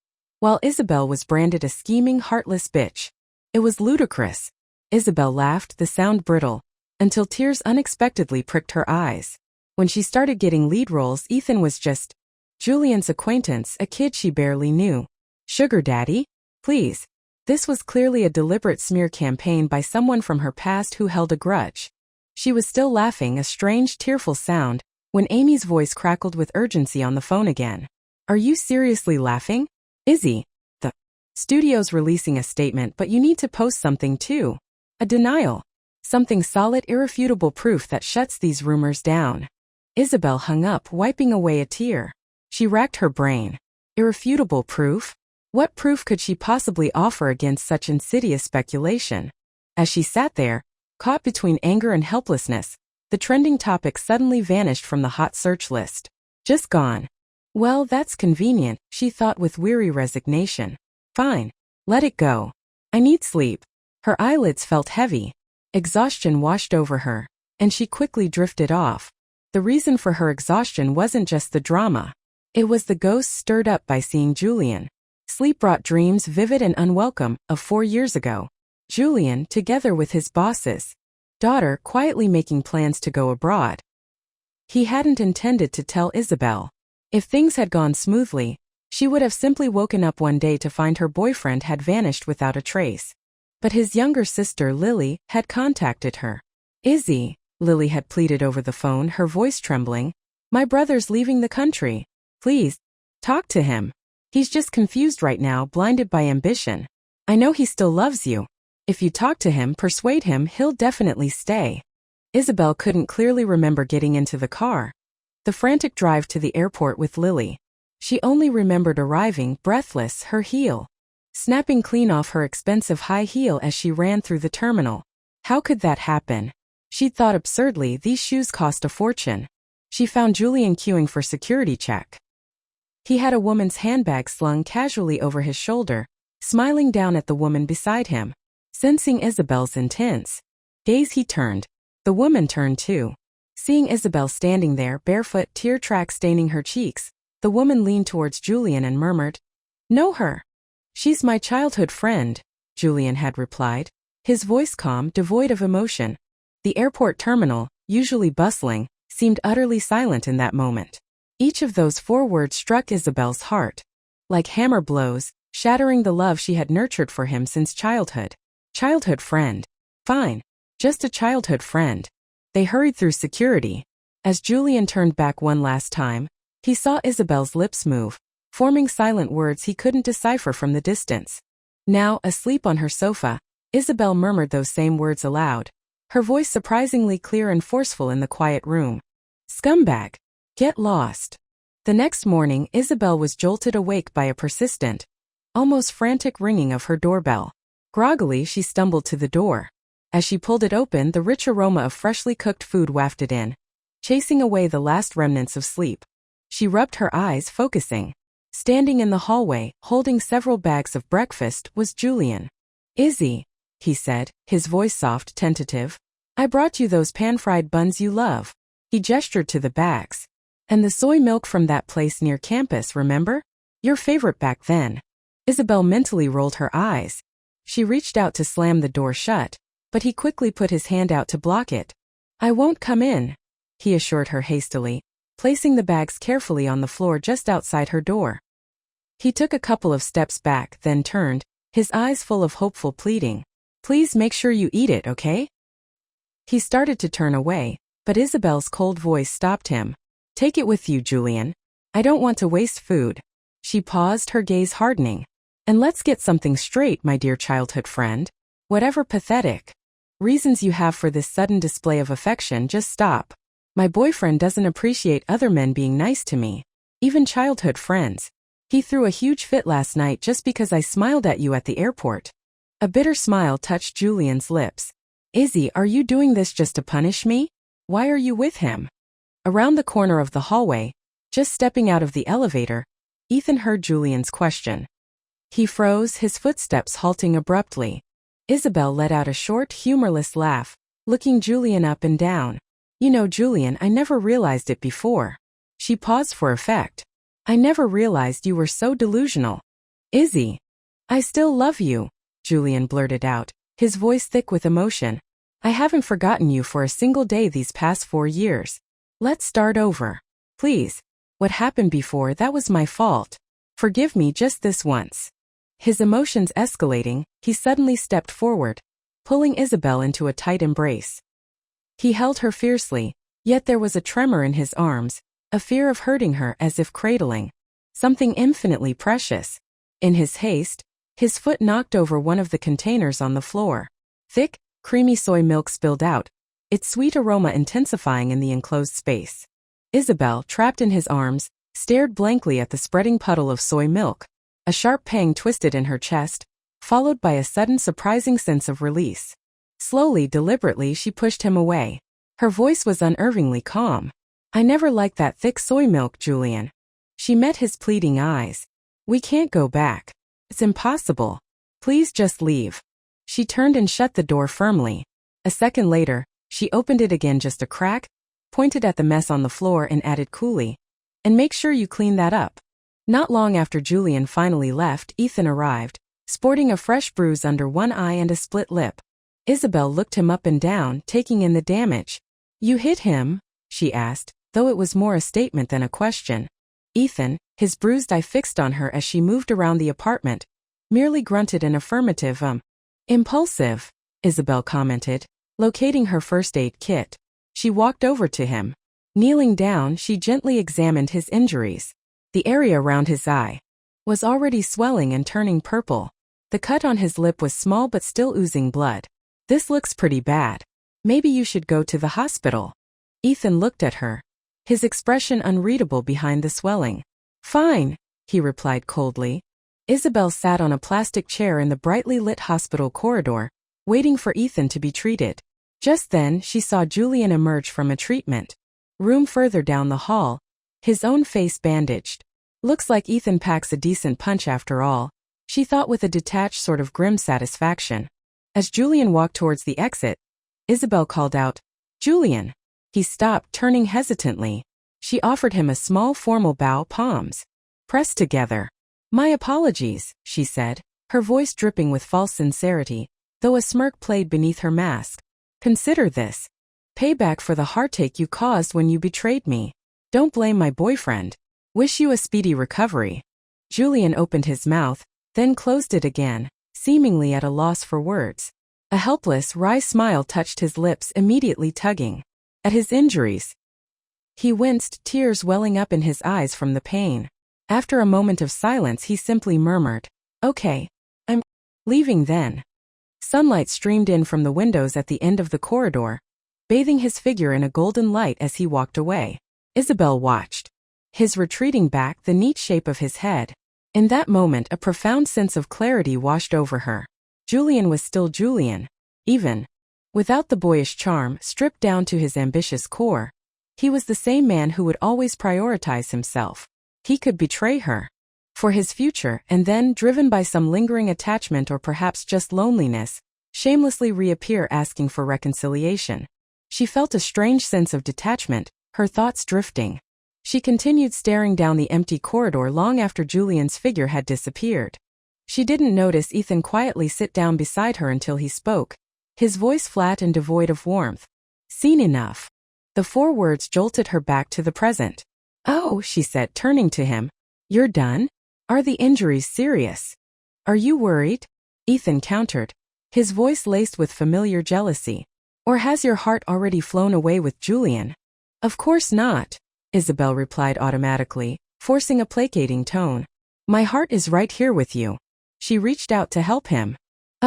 while Isabelle was branded a scheming, heartless bitch. It was ludicrous. Isabelle laughed, the sound brittle, until tears unexpectedly pricked her eyes. When she started getting lead roles, Ethan was just Julian's acquaintance, a kid she barely knew. Sugar daddy? Please. This was clearly a deliberate smear campaign by someone from her past who held a grudge. She was still laughing, a strange, tearful sound, when Amy's voice crackled with urgency on the phone again. Are you seriously laughing? Izzy, the studio's releasing a statement, but you need to post something too. A denial. Something solid, irrefutable proof that shuts these rumors down. Isabelle hung up, wiping away a tear. She racked her brain. Irrefutable proof? What proof could she possibly offer against such insidious speculation? As she sat there, caught between anger and helplessness, the trending topic suddenly vanished from the hot search list. Just gone. Well, that's convenient, she thought with weary resignation. Fine. Let it go. I need sleep. Her eyelids felt heavy. Exhaustion washed over her, and she quickly drifted off. The reason for her exhaustion wasn't just the drama. It was the ghosts stirred up by seeing Julian. Sleep brought dreams vivid and unwelcome of 4 years ago. Julian, together with his boss's daughter, quietly making plans to go abroad. He hadn't intended to tell Isabelle. If things had gone smoothly, she would have simply woken up one day to find her boyfriend had vanished without a trace. But his younger sister, Lily, had contacted her. Izzy, Lily had pleaded over the phone, her voice trembling. My brother's leaving the country. Please, talk to him. He's just confused right now, blinded by ambition. I know he still loves you. If you talk to him, persuade him, he'll definitely stay. Isabelle couldn't clearly remember getting into the car. The frantic drive to the airport with Lily. She only remembered arriving, breathless, her heel snapping clean off her expensive high heel as she ran through the terminal. How could that happen? She'd thought absurdly, these shoes cost a fortune. She found Julian queuing for security check. He had a woman's handbag slung casually over his shoulder, smiling down at the woman beside him. Sensing Isabelle's intense gaze, he turned. The woman turned too. Seeing Isabelle standing there, barefoot, tear tracks staining her cheeks, the woman leaned towards Julian and murmured, "Know her? She's my childhood friend," Julian had replied, his voice calm, devoid of emotion. The airport terminal, usually bustling, seemed utterly silent in that moment. Each of those 4 words struck Isabelle's heart like hammer blows, shattering the love she had nurtured for him since childhood. Childhood friend. Fine. Just a childhood friend. They hurried through security. As Julian turned back one last time, he saw Isabelle's lips move, forming silent words he couldn't decipher from the distance. Now, asleep on her sofa, Isabelle murmured those same words aloud, her voice surprisingly clear and forceful in the quiet room. Scumbag. Get lost. The next morning, Isabelle was jolted awake by a persistent, almost frantic ringing of her doorbell. Groggily, she stumbled to the door. As she pulled it open, the rich aroma of freshly cooked food wafted in, chasing away the last remnants of sleep. She rubbed her eyes, focusing. Standing in the hallway, holding several bags of breakfast, was Julian. Izzy, he said, his voice soft, tentative. I brought you those pan-fried buns you love. He gestured to the bags. And the soy milk from that place near campus, remember? Your favorite back then. Isabelle mentally rolled her eyes. She reached out to slam the door shut, but he quickly put his hand out to block it. I won't come in, he assured her hastily, placing the bags carefully on the floor just outside her door. He took a couple of steps back, then turned, his eyes full of hopeful pleading. Please make sure you eat it, okay? He started to turn away, but Isabelle's cold voice stopped him. Take it with you, Julian. I don't want to waste food. She paused, her gaze hardening. And let's get something straight, my dear childhood friend. Whatever pathetic reasons you have for this sudden display of affection, just stop. My boyfriend doesn't appreciate other men being nice to me, even childhood friends. He threw a huge fit last night just because I smiled at you at the airport. A bitter smile touched Julian's lips. Izzy, are you doing this just to punish me? Why are you with him? Around the corner of the hallway, just stepping out of the elevator, Ethan heard Julian's question. He froze, his footsteps halting abruptly. Isabelle let out a short, humorless laugh, looking Julian up and down. You know, Julian, I never realized it before. She paused for effect. I never realized you were so delusional. Izzy. I still love you, Julian blurted out, his voice thick with emotion. I haven't forgotten you for a single day these past 4 years. Let's start over. Please. What happened before, that was my fault. Forgive me just this once. His emotions escalating, he suddenly stepped forward, pulling Isabelle into a tight embrace. He held her fiercely, yet there was a tremor in his arms, a fear of hurting her as if cradling something infinitely precious. In his haste, his foot knocked over one of the containers on the floor. Thick, creamy soy milk spilled out, its sweet aroma intensifying in the enclosed space. Isabelle, trapped in his arms, stared blankly at the spreading puddle of soy milk. A sharp pang twisted in her chest, followed by a sudden surprising sense of release. Slowly, deliberately, she pushed him away. Her voice was unervingly calm. I never liked that thick soy milk, Julian. She met his pleading eyes. We can't go back. It's impossible. Please just leave. She turned and shut the door firmly. A second later, she opened it again just a crack, pointed at the mess on the floor and added coolly, and make sure you clean that up. Not long after Julian finally left, Ethan arrived, sporting a fresh bruise under one eye and a split lip. Isabelle looked him up and down, taking in the damage. You hit him? She asked, though it was more a statement than a question. Ethan, his bruised eye fixed on her as she moved around the apartment, merely grunted an affirmative Impulsive, Isabelle commented, locating her first aid kit. She walked over to him. Kneeling down, she gently examined his injuries. The area around his eye was already swelling and turning purple. The cut on his lip was small but still oozing blood. This looks pretty bad. Maybe you should go to the hospital. Ethan looked at her, his expression unreadable behind the swelling. Fine, he replied coldly. Isabelle sat on a plastic chair in the brightly lit hospital corridor, waiting for Ethan to be treated. Just then, she saw Julian emerge from a treatment room further down the hall, his own face bandaged. Looks like Ethan packs a decent punch after all, she thought with a detached sort of grim satisfaction. As Julian walked towards the exit, Isabelle called out, Julian. He stopped, turning hesitantly. She offered him a small formal bow, palms pressed together. My apologies, she said, her voice dripping with false sincerity, though a smirk played beneath her mask. Consider this payback for the heartache you caused when you betrayed me. Don't blame my boyfriend. Wish you a speedy recovery. Julian opened his mouth, then closed it again, seemingly at a loss for words. A helpless, wry smile touched his lips, immediately tugging at his injuries. He winced, tears welling up in his eyes from the pain. After a moment of silence, he simply murmured, Okay, I'm leaving then. Sunlight streamed in from the windows at the end of the corridor, bathing his figure in a golden light as he walked away. Isabelle watched his retreating back, the neat shape of his head. In that moment, a profound sense of clarity washed over her. Julian was still Julian, even without the boyish charm, stripped down to his ambitious core. He was the same man who would always prioritize himself. He could betray her for his future and then, driven by some lingering attachment or perhaps just loneliness, shamelessly reappear asking for reconciliation. She felt a strange sense of detachment, her thoughts drifting. She continued staring down the empty corridor long after Julian's figure had disappeared. She didn't notice Ethan quietly sit down beside her until he spoke, his voice flat and devoid of warmth. Seen enough. The 4 words jolted her back to the present. Oh, she said, turning to him. You're done? Are the injuries serious? Are you worried? Ethan countered, his voice laced with familiar jealousy. Or has your heart already flown away with Julian? Of course not, Isabelle replied automatically, forcing a placating tone. My heart is right here with you. She reached out to help him,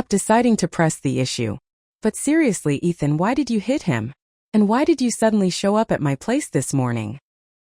deciding to press the issue. But seriously, Ethan, why did you hit him? And why did you suddenly show up at my place this morning?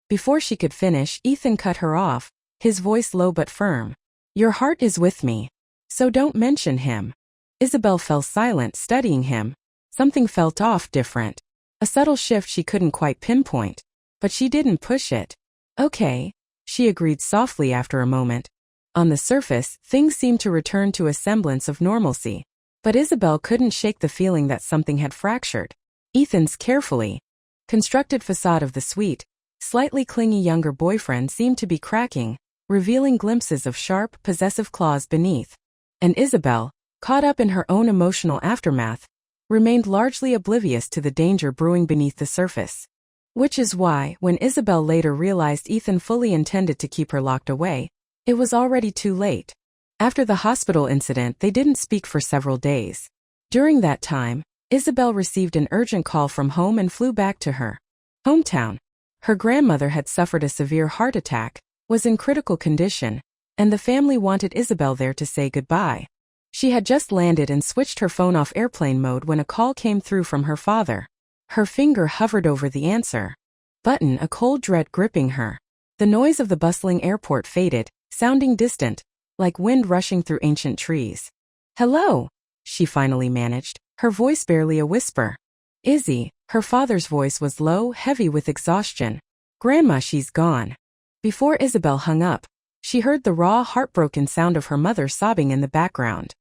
Before she could finish, Ethan cut her off, his voice low but firm. Your heart is with me. So don't mention him. Isabelle fell silent, studying him. Something felt off, different. A subtle shift she couldn't quite pinpoint. But she didn't push it. Okay, she agreed softly after a moment. On the surface, things seemed to return to a semblance of normalcy. But Isabelle couldn't shake the feeling that something had fractured. Ethan's carefully constructed facade of the sweet, slightly clingy younger boyfriend seemed to be cracking, revealing glimpses of sharp, possessive claws beneath. And Isabelle, caught up in her own emotional aftermath, remained largely oblivious to the danger brewing beneath the surface. Which is why, when Isabelle later realized Ethan fully intended to keep her locked away, it was already too late. After the hospital incident, they didn't speak for several days. During that time, Isabelle received an urgent call from home and flew back to her hometown. Her grandmother had suffered a severe heart attack, was in critical condition, and the family wanted Isabelle there to say goodbye. She had just landed and switched her phone off airplane mode when a call came through from her father. Her finger hovered over the answer button, a cold dread gripping her. The noise of the bustling airport faded, sounding distant, like wind rushing through ancient trees. "Hello," she finally managed, her voice barely a whisper. "Izzy," her father's voice was low, heavy with exhaustion. "Grandma, she's gone." Before Isabelle hung up, she heard the raw, heartbroken sound of her mother sobbing in the background.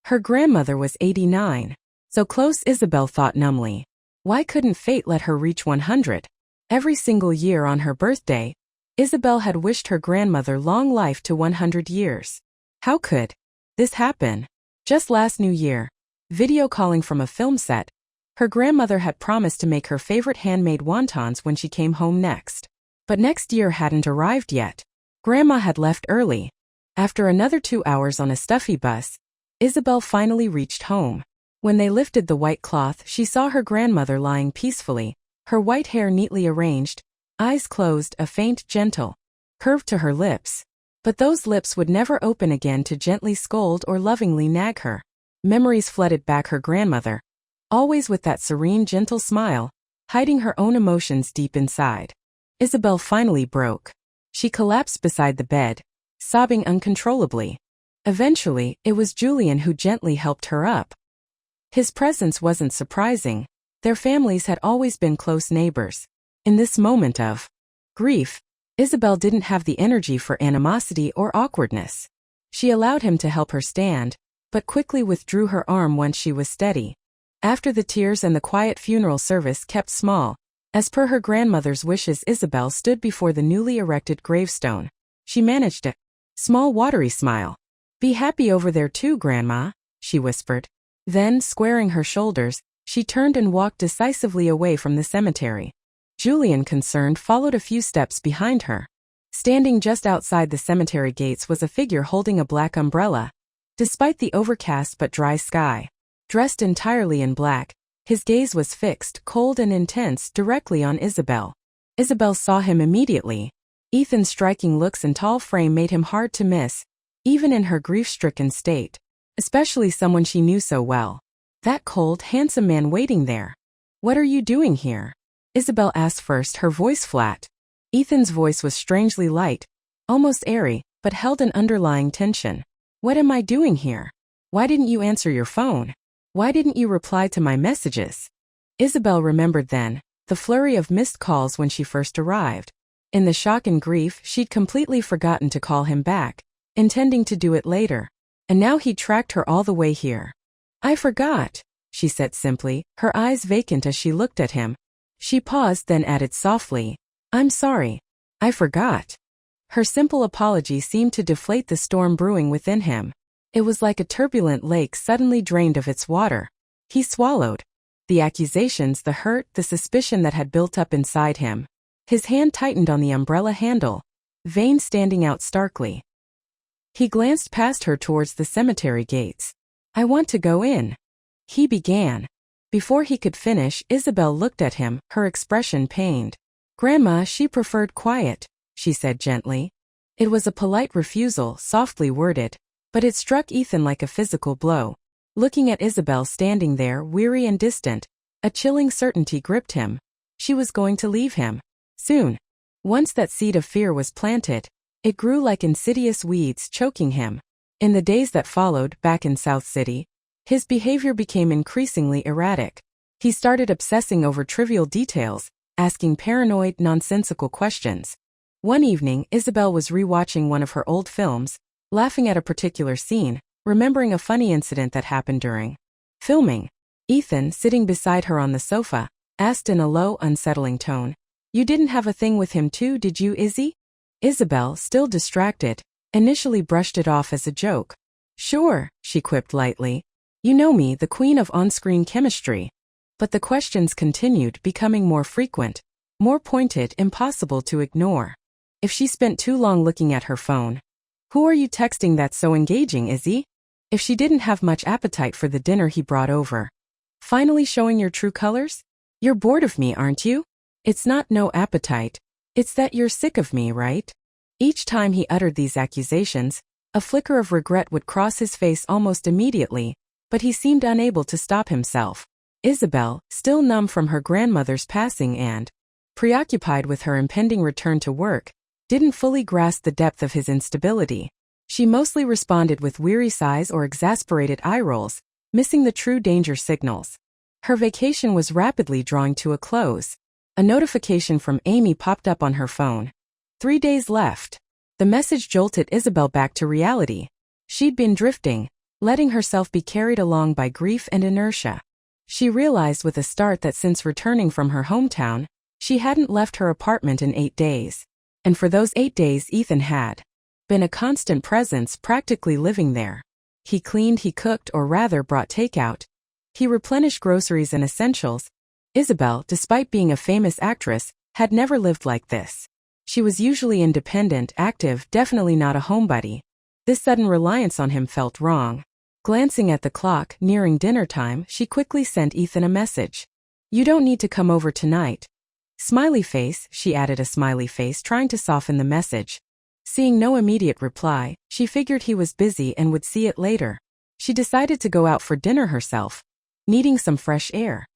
Her grandmother was 89. So close, Isabelle thought numbly. Why couldn't fate let her reach 100? Every single year on her birthday, Isabelle had wished her grandmother long life to 100 years. How could this happen? Just last New Year, video calling from a film set, her grandmother had promised to make her favorite handmade wontons when she came home next. But next year hadn't arrived yet. Grandma had left early. After another 2 hours on a stuffy bus, Isabelle finally reached home. When they lifted the white cloth, she saw her grandmother lying peacefully, her white hair neatly arranged, eyes closed, a faint, gentle curve to her lips. But those lips would never open again to gently scold or lovingly nag her. Memories flooded back her grandmother, always with that serene, gentle smile, hiding her own emotions deep inside. Isabelle finally broke. She collapsed beside the bed, sobbing uncontrollably. Eventually, it was Julian who gently helped her up. His presence wasn't surprising. Their families had always been close neighbors. In this moment of grief, Isabelle didn't have the energy for animosity or awkwardness. She allowed him to help her stand, but quickly withdrew her arm once she was steady. After the tears and the quiet funeral service kept small, as per her grandmother's wishes, Isabelle stood before the newly erected gravestone. She managed a small watery smile. "Be happy over there too, Grandma," she whispered. Then, squaring her shoulders, she turned and walked decisively away from the cemetery. Julian, concerned, followed a few steps behind her. Standing just outside the cemetery gates was a figure holding a black umbrella. Despite the overcast but dry sky, dressed entirely in black, his gaze was fixed, cold and intense, directly on Isabelle. Isabelle saw him immediately. Ethan's striking looks and tall frame made him hard to miss, even in her grief-stricken state, especially someone she knew so well. That cold, handsome man waiting there. "What are you doing here?" Isabelle asked first, her voice flat. Ethan's voice was strangely light, almost airy, but held an underlying tension. "What am I doing here? Why didn't you answer your phone? Why didn't you reply to my messages?" Isabelle remembered then, the flurry of missed calls when she first arrived. In the shock and grief, she'd completely forgotten to call him back, intending to do it later. And now he'd tracked her all the way here. "I forgot," she said simply, her eyes vacant as she looked at him. She paused, then added softly, "I'm sorry. I forgot." Her simple apology seemed to deflate the storm brewing within him. It was like a turbulent lake suddenly drained of its water. He swallowed. The accusations, the hurt, the suspicion that had built up inside him. His hand tightened on the umbrella handle, veins standing out starkly. He glanced past her towards the cemetery gates. "I want to go in," he began. Before he could finish, Isabelle looked at him, her expression pained. "Grandma, she preferred quiet," she said gently. It was a polite refusal, softly worded, but it struck Ethan like a physical blow. Looking at Isabelle standing there, weary and distant, a chilling certainty gripped him. She was going to leave him. Soon. Once that seed of fear was planted, it grew like insidious weeds, choking him. In the days that followed, back in South City, his behavior became increasingly erratic. He started obsessing over trivial details, asking paranoid, nonsensical questions. One evening, Isabelle was rewatching one of her old films, laughing at a particular scene, remembering a funny incident that happened during Filming. Ethan, sitting beside her on the sofa, asked in a low, unsettling tone. You didn't have a thing with him too, did you, Izzy? Isabelle, still distracted, initially brushed it off as a joke. Sure, she quipped lightly. You know me, the queen of on-screen chemistry. But the questions continued, becoming more frequent, more pointed, impossible to ignore. If she spent too long looking at her phone. Who are you texting that's so engaging, Izzy? If she didn't have much appetite for the dinner he brought over. Finally showing your true colors? You're bored of me, aren't you? It's not no appetite. It's that you're sick of me, right? Each time he uttered these accusations, a flicker of regret would cross his face almost immediately, but he seemed unable to stop himself. Isabelle, still numb from her grandmother's passing and preoccupied with her impending return to work, didn't fully grasp the depth of his instability. She mostly responded with weary sighs or exasperated eye rolls, missing the true danger signals. Her vacation was rapidly drawing to a close. A notification from Amy popped up on her phone. 3 days left. The message jolted Isabelle back to reality. She'd been drifting, letting herself be carried along by grief and inertia. She realized with a start that since returning from her hometown, she hadn't left her apartment in 8 days. And for those 8 days Ethan had been a constant presence, practically living there. He cleaned, he cooked, or rather brought takeout. He replenished groceries and essentials. Isabelle, despite being a famous actress, had never lived like this. She was usually independent, active, definitely not a homebody. This sudden reliance on him felt wrong. Glancing at the clock, nearing dinner time, she quickly sent Ethan a message. You don't need to come over tonight. Smiley face, she added a smiley face, trying to soften the message. Seeing no immediate reply, she figured he was busy and would see it later. She decided to go out for dinner herself, needing some fresh air.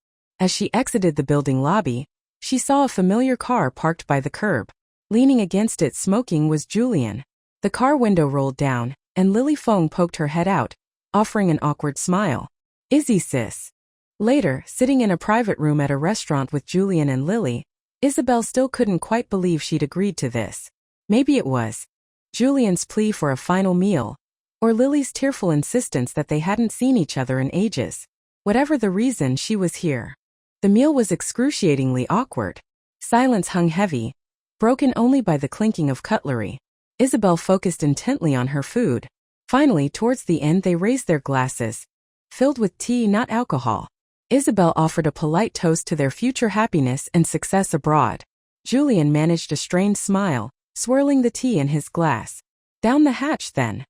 As she exited the building lobby, she saw a familiar car parked by the curb. Leaning against it smoking was Julian. The car window rolled down, and Lily Fong poked her head out, offering an awkward smile. Izzy sis. Later, sitting in a private room at a restaurant with Julian and Lily, Isabelle still couldn't quite believe she'd agreed to this. Maybe it was Julian's plea for a final meal, or Lily's tearful insistence that they hadn't seen each other in ages. Whatever the reason, she was here. The meal was excruciatingly awkward. Silence hung heavy, broken only by the clinking of cutlery. Isabelle focused intently on her food. Finally, towards the end, they raised their glasses, filled with tea, not alcohol. Isabelle offered a polite toast to their future happiness and success abroad. Julian managed a strained smile, swirling the tea in his glass. Down the hatch, then.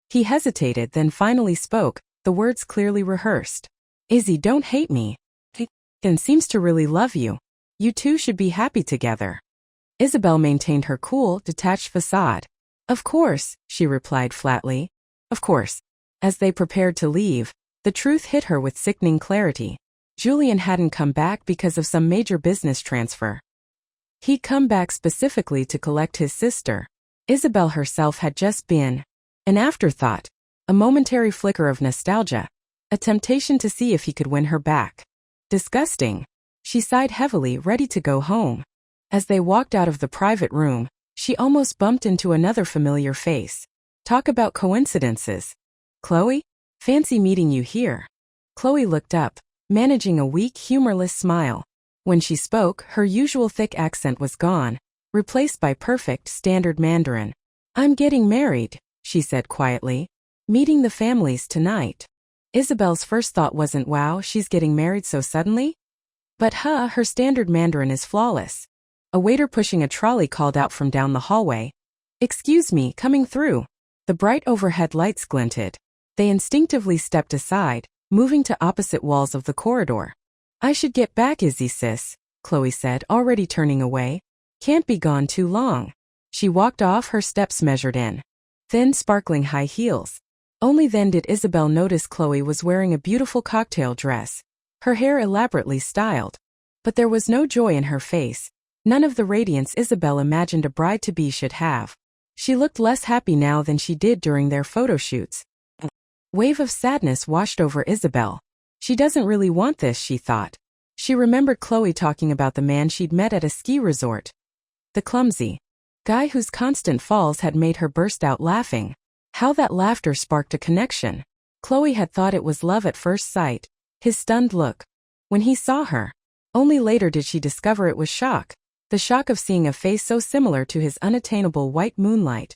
He hesitated, then finally spoke, the words clearly rehearsed. Izzy, don't hate me. He seems to really love you. You two should be happy together. Isabelle maintained her cool, detached facade. Of course, she replied flatly. Of course. As they prepared to leave, the truth hit her with sickening clarity. Julian hadn't come back because of some major business transfer. He'd come back specifically to collect his sister. Isabelle herself had just been an afterthought, a momentary flicker of nostalgia, a temptation to see if he could win her back. Disgusting. She sighed heavily, ready to go home. As they walked out of the private room, she almost bumped into another familiar face. Talk about coincidences. Chloe? Fancy meeting you here. Chloe looked up, managing a weak, humorless smile. When she spoke, her usual thick accent was gone, replaced by perfect, standard Mandarin. I'm getting married, she said quietly. Meeting the families tonight. Isabelle's first thought wasn't, wow, she's getting married so suddenly? But her standard Mandarin is flawless. A waiter pushing a trolley called out from down the hallway. Excuse me, coming through. The bright overhead lights glinted. They instinctively stepped aside, moving to opposite walls of the corridor. I should get back, Izzy sis, Chloe said, already turning away. Can't be gone too long. She walked off, her steps measured in. Thin, sparkling high heels. Only then did Isabelle notice Chloe was wearing a beautiful cocktail dress, her hair elaborately styled. But there was no joy in her face, none of the radiance Isabelle imagined a bride-to-be should have. She looked less happy now than she did during their photo shoots. A wave of sadness washed over Isabelle. She doesn't really want this, she thought. She remembered Chloe talking about the man she'd met at a ski resort. The clumsy guy whose constant falls had made her burst out laughing. How that laughter sparked a connection. Chloe had thought it was love at first sight, His stunned look. When he saw her. Only later did she discover it was shock. The shock of seeing a face so similar to his unattainable white moonlight.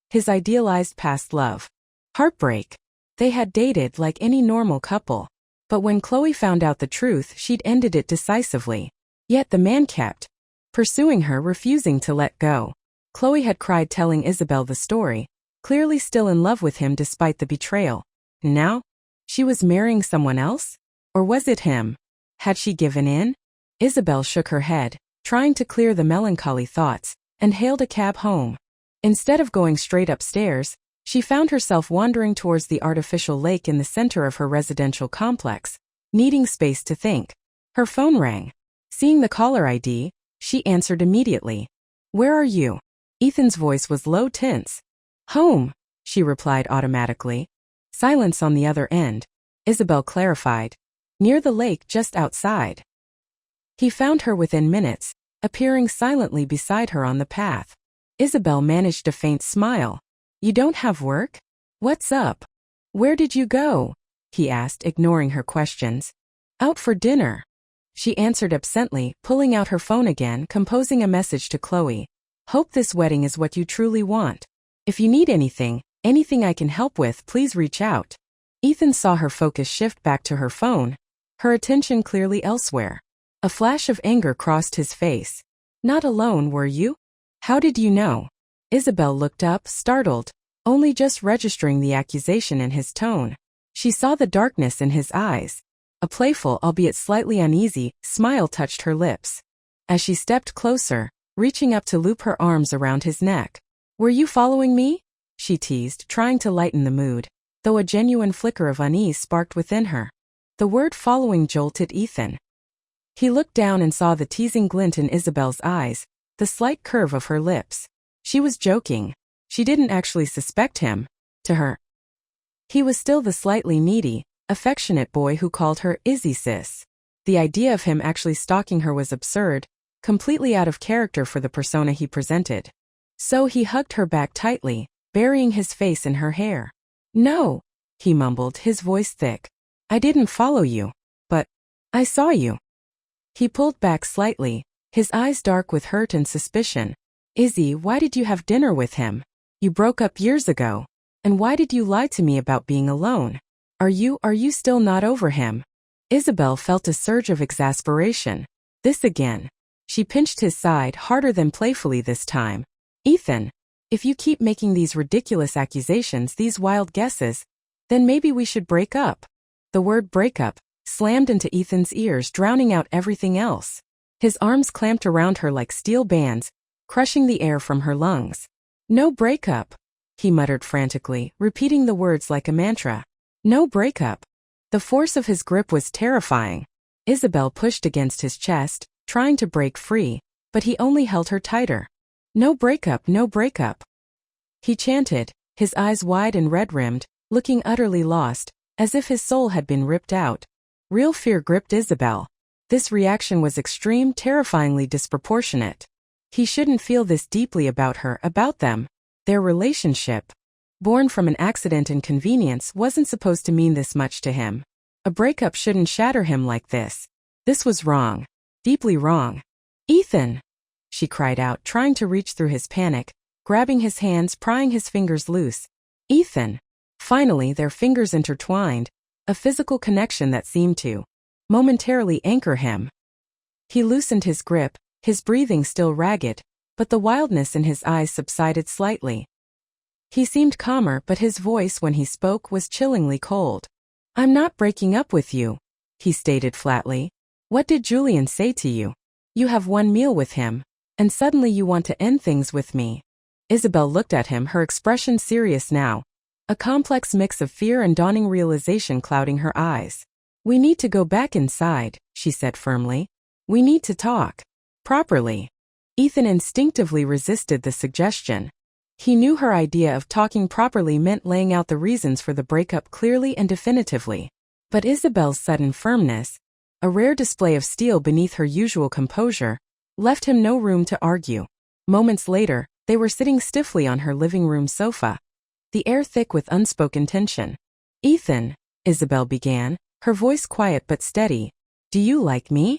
His idealized past love. Heartbreak. They had dated like any normal couple. But when Chloe found out the truth, she'd ended it decisively. Yet the man kept pursuing her, refusing to let go. Chloe had cried telling Isabelle the story, clearly still in love with him despite the betrayal. Now? She was marrying someone else? Or was it him? Had she given in? Isabelle shook her head, trying to clear the melancholy thoughts, and hailed a cab home. Instead of going straight upstairs, she found herself wandering towards the artificial lake in the center of her residential complex, needing space to think. Her phone rang. Seeing the caller ID, she answered immediately. "Where are you?" Ethan's voice was low tense. "Home," she replied automatically. Silence on the other end. Isabelle clarified. "Near the lake just outside." He found her within minutes, appearing silently beside her on the path. Isabelle managed a faint smile. "You don't have work? What's up? Where did you go?" he asked, ignoring her questions. "Out for dinner," she answered absently, pulling out her phone again, composing a message to Chloe. "Hope this wedding is what you truly want. If you need anything I can help with, please reach out." Ethan saw her focus shift back to her phone, her attention clearly elsewhere. A flash of anger crossed his face. "Not alone, were you? How did you know?" Isabelle looked up, startled, only just registering the accusation in his tone. She saw the darkness in his eyes. A playful, albeit slightly uneasy, smile touched her lips. As she stepped closer, reaching up to loop her arms around his neck. "Were you following me?" she teased, trying to lighten the mood, though a genuine flicker of unease sparked within her. The word following jolted Ethan. He looked down and saw the teasing glint in Isabelle's eyes, the slight curve of her lips. She was joking. She didn't actually suspect him. To her, he was still the slightly needy, affectionate boy who called her Izzy sis. The idea of him actually stalking her was absurd, completely out of character for the persona he presented. So he hugged her back tightly, burying his face in her hair. "No," he mumbled, his voice thick. "I didn't follow you. But I saw you." He pulled back slightly, his eyes dark with hurt and suspicion. "Izzy, why did you have dinner with him? You broke up years ago. And why did you lie to me about being alone? Are you still not over him?" Isabelle felt a surge of exasperation. This again. She pinched his side harder than playfully this time. "Ethan, if you keep making these ridiculous accusations, these wild guesses, then maybe we should break up." The word breakup slammed into Ethan's ears, drowning out everything else. His arms clamped around her like steel bands, crushing the air from her lungs. "No breakup," he muttered frantically, repeating the words like a mantra. "No breakup." The force of his grip was terrifying. Isabelle pushed against his chest, trying to break free, but he only held her tighter. "No breakup, no breakup," he chanted, his eyes wide and red-rimmed, looking utterly lost, as if his soul had been ripped out. Real fear gripped Isabelle. This reaction was extreme, terrifyingly disproportionate. He shouldn't feel this deeply about her, about them. Their relationship, born from an accident and convenience, wasn't supposed to mean this much to him. A breakup shouldn't shatter him like this. This was wrong. Deeply wrong. "Ethan!" she cried out, trying to reach through his panic, grabbing his hands, prying his fingers loose. "Ethan!" Finally, their fingers intertwined, a physical connection that seemed to momentarily anchor him. He loosened his grip, his breathing still ragged, but the wildness in his eyes subsided slightly. He seemed calmer, but his voice when he spoke was chillingly cold. "I'm not breaking up with you," he stated flatly. "What did Julian say to you? You have one meal with him, and suddenly you want to end things with me." Isabelle looked at him, her expression serious now, a complex mix of fear and dawning realization clouding her eyes. "We need to go back inside," she said firmly. "We need to talk. Properly." Ethan instinctively resisted the suggestion. He knew her idea of talking properly meant laying out the reasons for the breakup clearly and definitively. But Isabelle's sudden firmness, a rare display of steel beneath her usual composure, left him no room to argue. Moments later, they were sitting stiffly on her living room sofa, the air thick with unspoken tension. "Ethan," Isabelle began, her voice quiet but steady. Do you like me?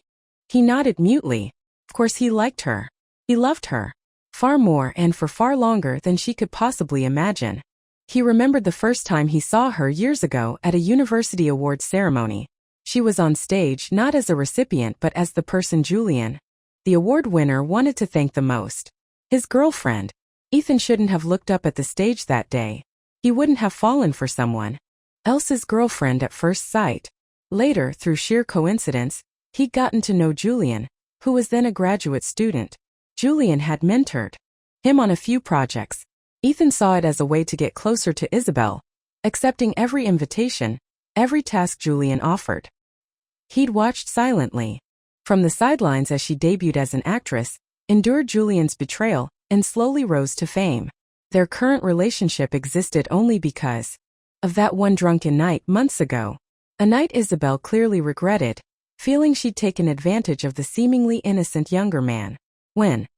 He nodded mutely. Of course he liked her. He loved her. Far more and for far longer than she could possibly imagine. He remembered the first time he saw her years ago at a university awards ceremony. She was on stage not as a recipient but as the person Julian, the award winner, wanted to thank the most. His girlfriend. Ethan shouldn't have looked up at the stage that day. He wouldn't have fallen for someone else's girlfriend at first sight. Later, through sheer coincidence, he'd gotten to know Julian, who was then a graduate student. Julian had mentored him on a few projects. Ethan saw it as a way to get closer to Isabelle, accepting every invitation, every task Julian offered. He'd watched silently from the sidelines as she debuted as an actress, endured Julian's betrayal, and slowly rose to fame. Their current relationship existed only because of that one drunken night months ago. A night Isabelle clearly regretted, feeling she'd taken advantage of the seemingly innocent younger man. When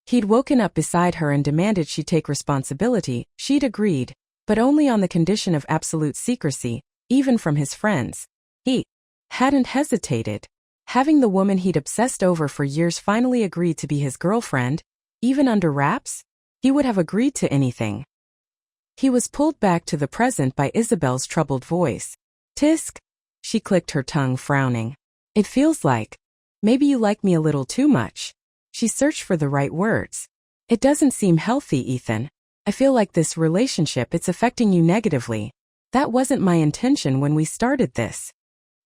he'd woken up beside her and demanded she take responsibility, she'd agreed, but only on the condition of absolute secrecy, even from his friends. He hadn't hesitated. Having the woman he'd obsessed over for years finally agreed to be his girlfriend, even under wraps, he would have agreed to anything. He was pulled back to the present by Isabelle's troubled voice. Tisk. She clicked her tongue, frowning. It feels like maybe you like me a little too much. She searched for the right words. It doesn't seem healthy, Ethan. I feel like this relationship, it's affecting you negatively. That wasn't my intention when we started this.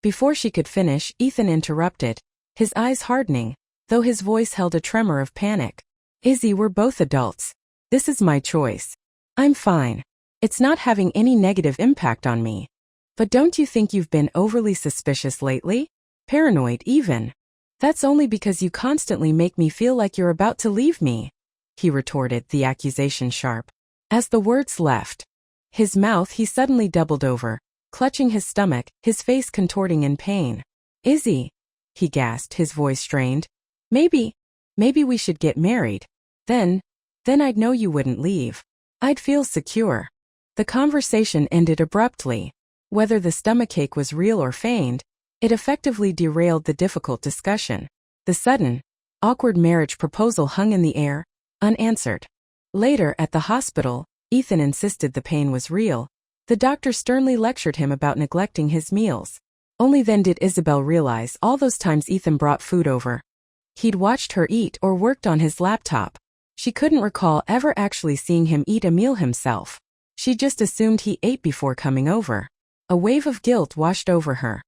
Before she could finish, Ethan interrupted, his eyes hardening, though his voice held a tremor of panic. Izzy, we're both adults. This is my choice. I'm fine. It's not having any negative impact on me. But don't you think you've been overly suspicious lately? Paranoid, even. That's only because you constantly make me feel like you're about to leave me, he retorted, the accusation sharp. As the words left his mouth, he suddenly doubled over, clutching his stomach, his face contorting in pain. Izzy, he gasped, his voice strained. Maybe we should get married. Then I'd know you wouldn't leave. I'd feel secure. The conversation ended abruptly. Whether the stomachache was real or feigned, it effectively derailed the difficult discussion. The sudden, awkward marriage proposal hung in the air, unanswered. Later, at the hospital, Ethan insisted the pain was real. The doctor sternly lectured him about neglecting his meals. Only then did Isabelle realize all those times Ethan brought food over. He'd watched her eat or worked on his laptop. She couldn't recall ever actually seeing him eat a meal himself. She just assumed he ate before coming over. A wave of guilt washed over her.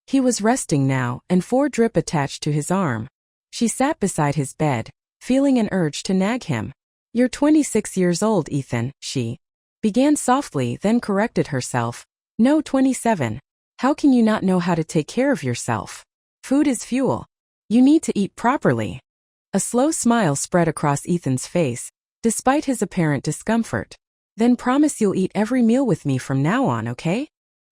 He was resting now, and 4 drip attached to his arm. She sat beside his bed, feeling an urge to nag him. You're 26 years old, Ethan, she began softly, then corrected herself. No, 27. How can you not know how to take care of yourself? Food is fuel. You need to eat properly. A slow smile spread across Ethan's face, despite his apparent discomfort. Then promise you'll eat every meal with me from now on, okay?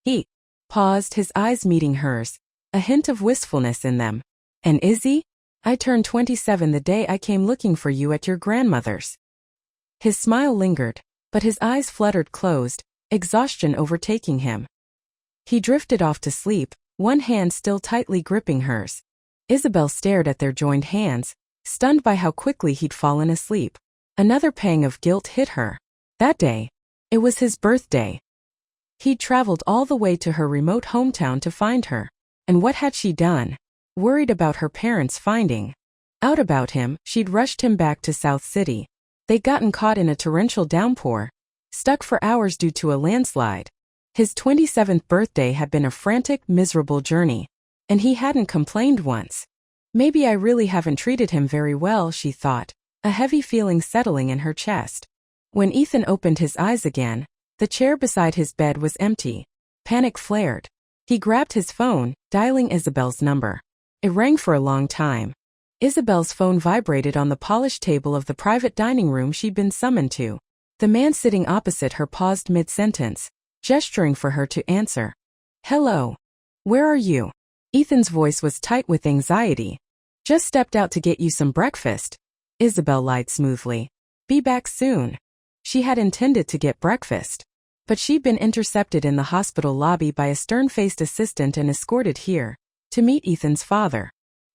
He paused, his eyes meeting hers, a hint of wistfulness in them. And Izzy? I turned 27 the day I came looking for you at your grandmother's. His smile lingered, but his eyes fluttered closed, exhaustion overtaking him. He drifted off to sleep, one hand still tightly gripping hers. Isabelle stared at their joined hands, stunned by how quickly he'd fallen asleep. Another pang of guilt hit her. That day, it was his birthday. He'd traveled all the way to her remote hometown to find her. And what had she done? Worried about her parents finding out about him, she'd rushed him back to South City. They'd gotten caught in a torrential downpour, stuck for hours due to a landslide. His 27th birthday had been a frantic, miserable journey, and he hadn't complained once. Maybe I really haven't treated him very well, she thought, a heavy feeling settling in her chest. When Ethan opened his eyes again, the chair beside his bed was empty. Panic flared. He grabbed his phone, dialing Isabelle's number. It rang for a long time. Isabelle's phone vibrated on the polished table of the private dining room she'd been summoned to. The man sitting opposite her paused mid-sentence, gesturing for her to answer. Hello. Where are you? Ethan's voice was tight with anxiety. Just stepped out to get you some breakfast. Isabelle lied smoothly. Be back soon. She had intended to get breakfast, But she'd been intercepted in the hospital lobby by a stern-faced assistant and escorted here to meet Ethan's father.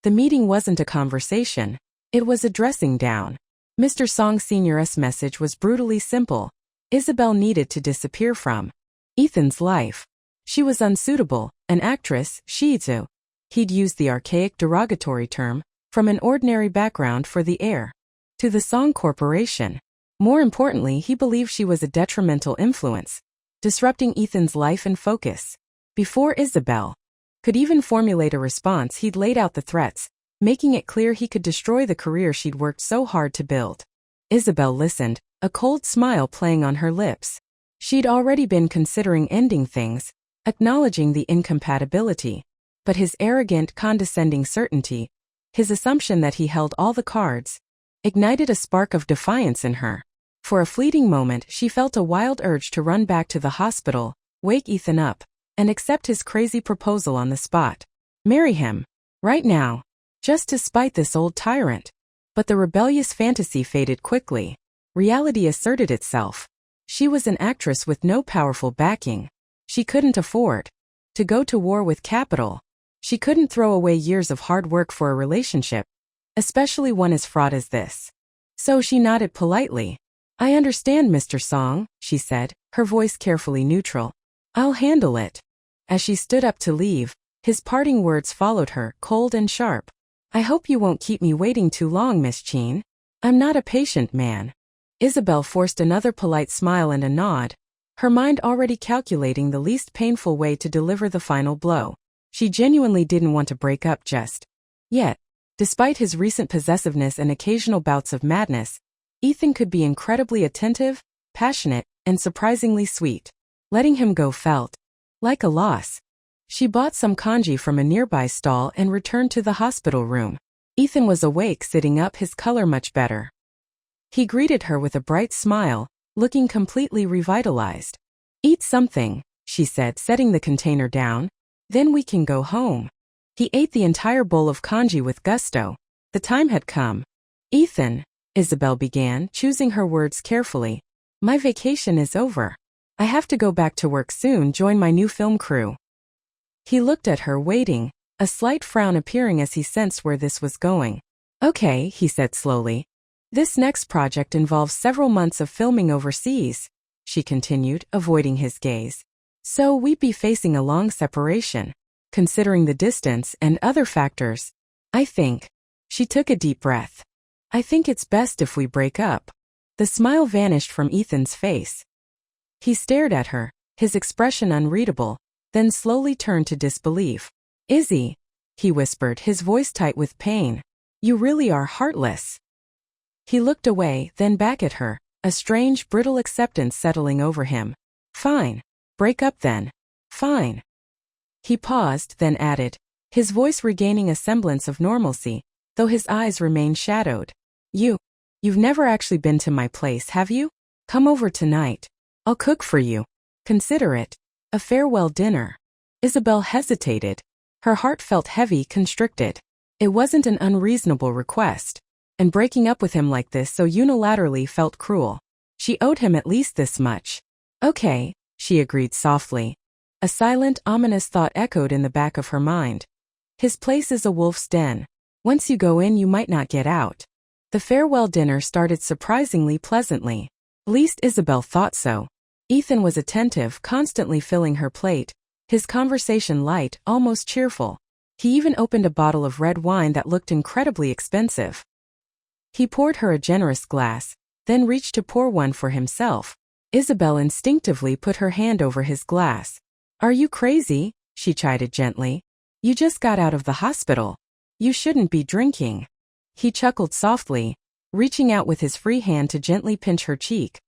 The meeting wasn't a conversation. It was a dressing down. Mr. Song Sr.'s message was brutally simple. Isabelle needed to disappear from Ethan's life. She was unsuitable, an actress, Shizu. He'd used the archaic derogatory term, from an ordinary background for the heir to the Song Corporation. More importantly, he believed she was a detrimental influence, disrupting Ethan's life and focus. Before Isabelle could even formulate a response, he'd laid out the threats, making it clear he could destroy the career she'd worked so hard to build. Isabelle listened, a cold smile playing on her lips. She'd already been considering ending things, acknowledging the incompatibility. But his arrogant, condescending certainty, his assumption that he held all the cards, ignited a spark of defiance in her. For a fleeting moment, she felt a wild urge to run back to the hospital, wake Ethan up, and accept his crazy proposal on the spot. Marry him. Right now. Just to spite this old tyrant. But the rebellious fantasy faded quickly. Reality asserted itself. She was an actress with no powerful backing. She couldn't afford to go to war with capital. She couldn't throw away years of hard work for a relationship, especially one as fraught as this. So she nodded politely. I understand, Mr. Song, she said, her voice carefully neutral. I'll handle it. As she stood up to leave, his parting words followed her, cold and sharp. I hope you won't keep me waiting too long, Miss Chin. I'm not a patient man. Isabelle forced another polite smile and a nod, her mind already calculating the least painful way to deliver the final blow. She genuinely didn't want to break up just yet. Despite his recent possessiveness and occasional bouts of madness, Ethan could be incredibly attentive, passionate, and surprisingly sweet. Letting him go felt like a loss. She bought some kanji from a nearby stall and returned to the hospital room. Ethan was awake, sitting up, his color much better. He greeted her with a bright smile, looking completely revitalized. Eat something, she said, setting the container down. Then we can go home. He ate the entire bowl of kanji with gusto. The time had come. Ethan, Isabelle began, choosing her words carefully. My vacation is over. I have to go back to work soon, join my new film crew. He looked at her, waiting, a slight frown appearing as he sensed where this was going. Okay, he said slowly. This next project involves several months of filming overseas, she continued, avoiding his gaze. So we'd be facing a long separation. Considering the distance and other factors, I think. She took a deep breath. I think it's best if we break up. The smile vanished from Ethan's face. He stared at her, his expression unreadable, then slowly turned to disbelief. Izzy, he whispered, his voice tight with pain. You really are heartless. He looked away, then back at her, a strange, brittle acceptance settling over him. Fine. Break up then. Fine. He paused, then added, his voice regaining a semblance of normalcy, though his eyes remained shadowed. You've never actually been to my place, have you? Come over tonight. I'll cook for you. Consider it a farewell dinner. Isabelle hesitated. Her heart felt heavy, constricted. It wasn't an unreasonable request, and breaking up with him like this so unilaterally felt cruel. She owed him at least this much. Okay, she agreed softly. A silent, ominous thought echoed in the back of her mind. His place is a wolf's den. Once you go in, you might not get out. The farewell dinner started surprisingly pleasantly. At least Isabelle thought so. Ethan was attentive, constantly filling her plate, his conversation light, almost cheerful. He even opened a bottle of red wine that looked incredibly expensive. He poured her a generous glass, then reached to pour one for himself. Isabelle instinctively put her hand over his glass. Are you crazy? She chided gently. You just got out of the hospital. You shouldn't be drinking. He chuckled softly, reaching out with his free hand to gently pinch her cheek.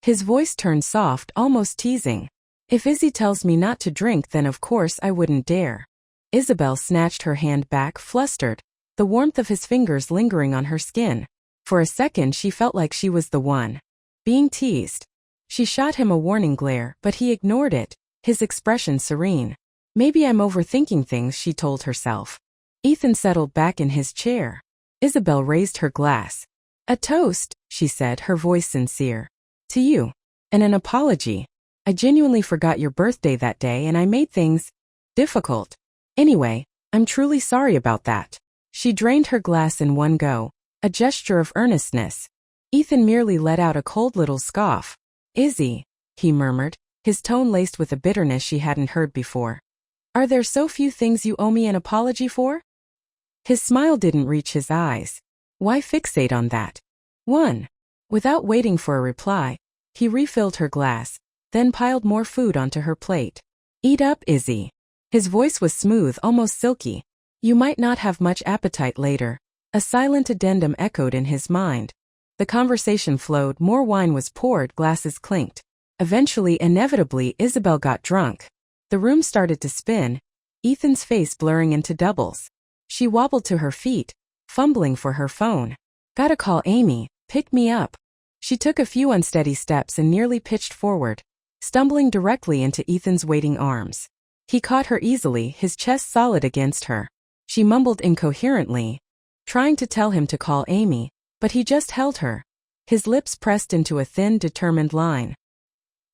His voice turned soft, almost teasing. If Izzy tells me not to drink, then of course I wouldn't dare. Isabelle snatched her hand back, flustered, the warmth of his fingers lingering on her skin. For a second she felt like she was the one being teased. She shot him a warning glare, but he ignored it, his expression serene. Maybe I'm overthinking things, she told herself. Ethan settled back in his chair. Isabelle raised her glass. A toast, she said, her voice sincere. To you. And an apology. I genuinely forgot your birthday that day and I made things difficult. Anyway, I'm truly sorry about that. She drained her glass in one go, a gesture of earnestness. Ethan merely let out a cold little scoff. Izzy, he murmured, his tone laced with a bitterness she hadn't heard before. Are there so few things you owe me an apology for? His smile didn't reach his eyes. Why fixate on that? 1. Without waiting for a reply, he refilled her glass, then piled more food onto her plate. Eat up, Izzy. His voice was smooth, almost silky. You might not have much appetite later. A silent addendum echoed in his mind. The conversation flowed, more wine was poured, glasses clinked. Eventually, inevitably, Isabelle got drunk. The room started to spin, Ethan's face blurring into doubles. She wobbled to her feet, fumbling for her phone. Gotta call Amy, pick me up. She took a few unsteady steps and nearly pitched forward, stumbling directly into Ethan's waiting arms. He caught her easily, his chest solid against her. She mumbled incoherently, trying to tell him to call Amy, but he just held her. His lips pressed into a thin, determined line.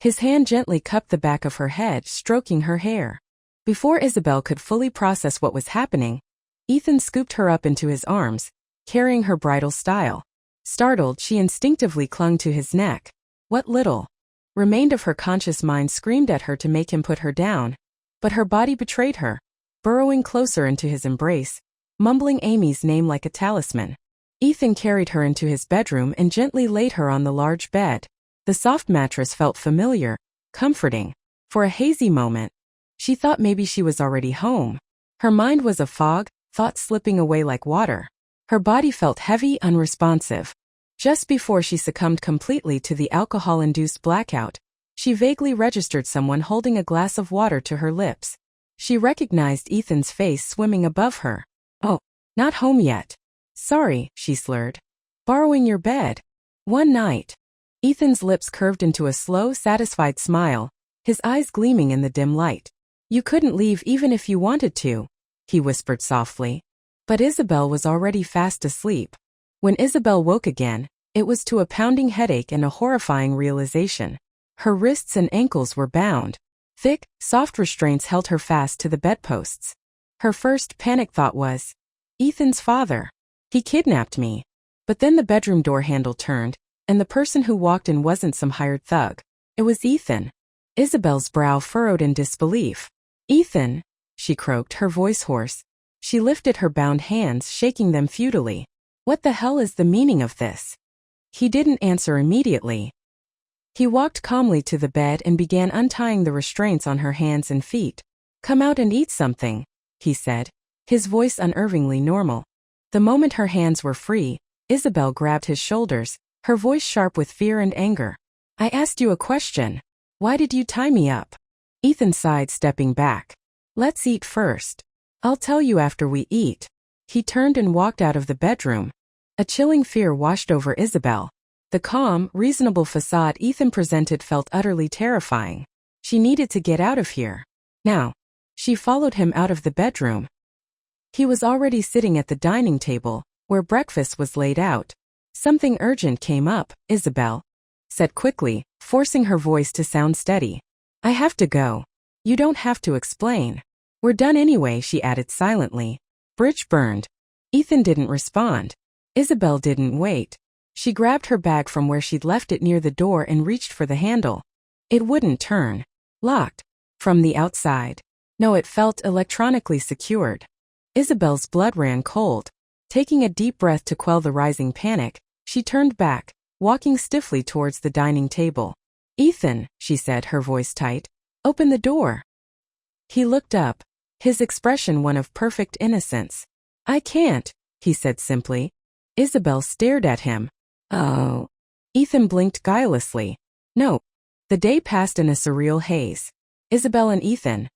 His hand gently cupped the back of her head, stroking her hair. Before Isabelle could fully process what was happening, Ethan scooped her up into his arms, carrying her bridal style. Startled, she instinctively clung to his neck. What little remained of her conscious mind screamed at her to make him put her down, but her body betrayed her, burrowing closer into his embrace, mumbling Amy's name like a talisman. Ethan carried her into his bedroom and gently laid her on the large bed. The soft mattress felt familiar, comforting. For a hazy moment, she thought maybe she was already home. Her mind was a fog, thoughts slipping away like water. Her body felt heavy, unresponsive. Just before she succumbed completely to the alcohol-induced blackout, she vaguely registered someone holding a glass of water to her lips. She recognized Ethan's face swimming above her. Oh, not home yet. Sorry, she slurred. Borrowing your bed. One night. Ethan's lips curved into a slow, satisfied smile, his eyes gleaming in the dim light. You couldn't leave even if you wanted to, he whispered softly. But Isabelle was already fast asleep. When Isabelle woke again, it was to a pounding headache and a horrifying realization. Her wrists and ankles were bound. Thick, soft restraints held her fast to the bedposts. Her first panic thought was, Ethan's father. He kidnapped me. But then the bedroom door handle turned, and the person who walked in wasn't some hired thug. It was Ethan. Isabelle's brow furrowed in disbelief. Ethan, she croaked, her voice hoarse. She lifted her bound hands, shaking them futilely. What the hell is the meaning of this? He didn't answer immediately. He walked calmly to the bed and began untying the restraints on her hands and feet. Come out and eat something, he said, his voice unnervingly normal. The moment her hands were free, Isabelle grabbed his shoulders, her voice sharp with fear and anger. I asked you a question. Why did you tie me up? Ethan sighed, stepping back. Let's eat first. I'll tell you after we eat. He turned and walked out of the bedroom. A chilling fear washed over Isabelle. The calm, reasonable facade Ethan presented felt utterly terrifying. She needed to get out of here. Now. She followed him out of the bedroom. He was already sitting at the dining table, where breakfast was laid out. Something urgent came up, Isabelle said quickly, forcing her voice to sound steady. I have to go. You don't have to explain. We're done anyway, she added silently. Bridge burned. Ethan didn't respond. Isabelle didn't wait. She grabbed her bag from where she'd left it near the door and reached for the handle. It wouldn't turn. Locked. From the outside. No, it felt electronically secured. Isabelle's blood ran cold. Taking a deep breath to quell the rising panic, she turned back, walking stiffly towards the dining table. Ethan, she said, her voice tight. Open the door. He looked up, his expression one of perfect innocence. I can't, he said simply. Isabelle stared at him. Oh. Ethan blinked guilelessly. No. The day passed in a surreal haze. Isabelle and Ethan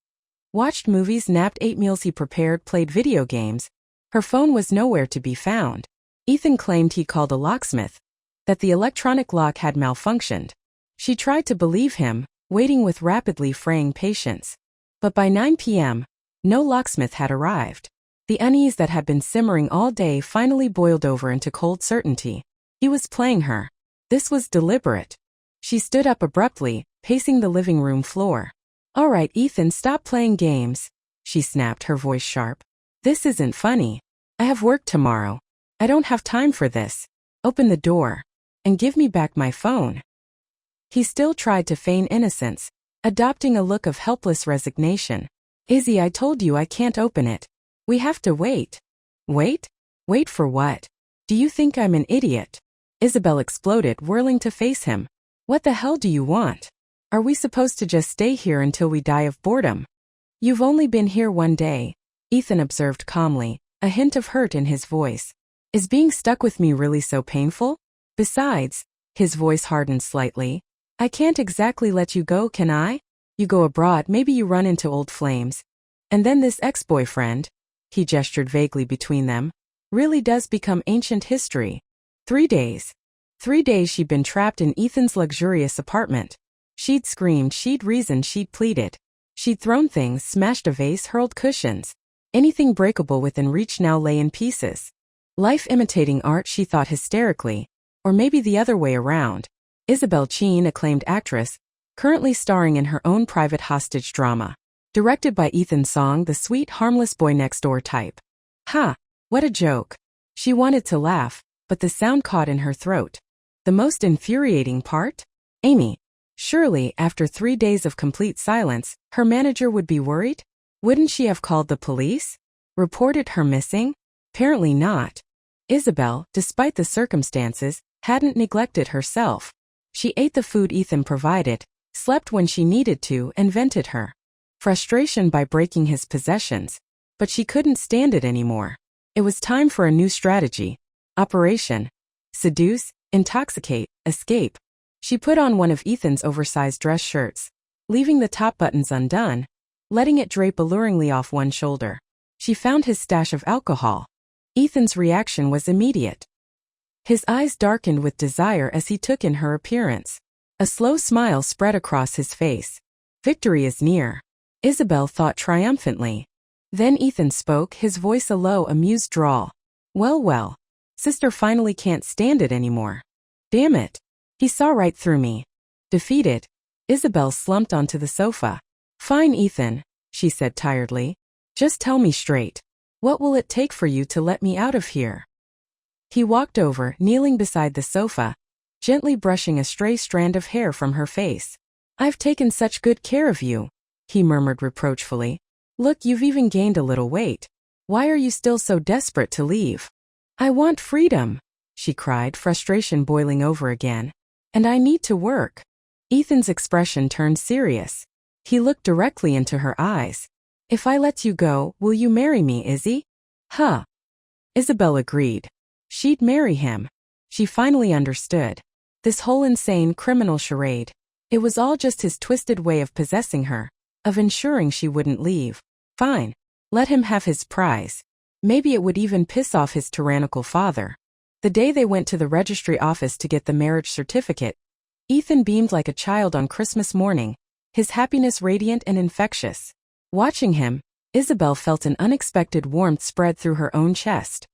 watched movies, napped, ate meals he prepared, played video games. Her phone was nowhere to be found. Ethan claimed he called a locksmith, that the electronic lock had malfunctioned. She tried to believe him, waiting with rapidly fraying patience. But by 9 p.m., no locksmith had arrived. The unease that had been simmering all day finally boiled over into cold certainty. He was playing her. This was deliberate. She stood up abruptly, pacing the living room floor. All right, Ethan, stop playing games, she snapped, her voice sharp. This isn't funny. I have work tomorrow. I don't have time for this. Open the door. And give me back my phone. He still tried to feign innocence, adopting a look of helpless resignation. Izzy, I told you I can't open it. We have to wait. Wait? Wait for what? Do you think I'm an idiot? Isabelle exploded, whirling to face him. What the hell do you want? Are we supposed to just stay here until we die of boredom? You've only been here one day, Ethan observed calmly, a hint of hurt in his voice. Is being stuck with me really so painful? Besides, his voice hardened slightly, I can't exactly let you go, can I? You go abroad, maybe you run into old flames. And then this ex-boyfriend, he gestured vaguely between them, really does become ancient history. 3 days. 3 days she'd been trapped in Ethan's luxurious apartment. She'd screamed, she'd reasoned, she'd pleaded. She'd thrown things, smashed a vase, hurled cushions. Anything breakable within reach now lay in pieces. Life imitating art, she thought hysterically. Or maybe the other way around. Isabelle Cheen, acclaimed actress, currently starring in her own private hostage drama. Directed by Ethan Song, the sweet, harmless boy next door type. Ha! What a joke. She wanted to laugh, but the sound caught in her throat. The most infuriating part? Amy. Surely, after 3 days of complete silence, her manager would be worried? Wouldn't she have called the police? Reported her missing? Apparently not. Isabelle, despite the circumstances, hadn't neglected herself. She ate the food Ethan provided, slept when she needed to, and vented her frustration by breaking his possessions. But she couldn't stand it anymore. It was time for a new strategy. Operation. Seduce, intoxicate, escape. She put on one of Ethan's oversized dress shirts, leaving the top buttons undone, letting it drape alluringly off one shoulder. She found his stash of alcohol. Ethan's reaction was immediate. His eyes darkened with desire as he took in her appearance. A slow smile spread across his face. Victory is near, Isabelle thought triumphantly. Then Ethan spoke, his voice a low, amused drawl. Well, sister finally can't stand it anymore. Damn it. He saw right through me. Defeated, Isabelle slumped onto the sofa. Fine, Ethan, she said tiredly. Just tell me straight. What will it take for you to let me out of here? He walked over, kneeling beside the sofa, gently brushing a stray strand of hair from her face. I've taken such good care of you, he murmured reproachfully. Look, you've even gained a little weight. Why are you still so desperate to leave? I want freedom, she cried, frustration boiling over again. And I need to work. Ethan's expression turned serious. He looked directly into her eyes. If I let you go, will you marry me, Izzy? Huh. Isabelle agreed. She'd marry him. She finally understood. This whole insane criminal charade. It was all just his twisted way of possessing her, of ensuring she wouldn't leave. Fine. Let him have his prize. Maybe it would even piss off his tyrannical father. The day they went to the registry office to get the marriage certificate, Ethan beamed like a child on Christmas morning, his happiness radiant and infectious. Watching him, Isabelle felt an unexpected warmth spread through her own chest.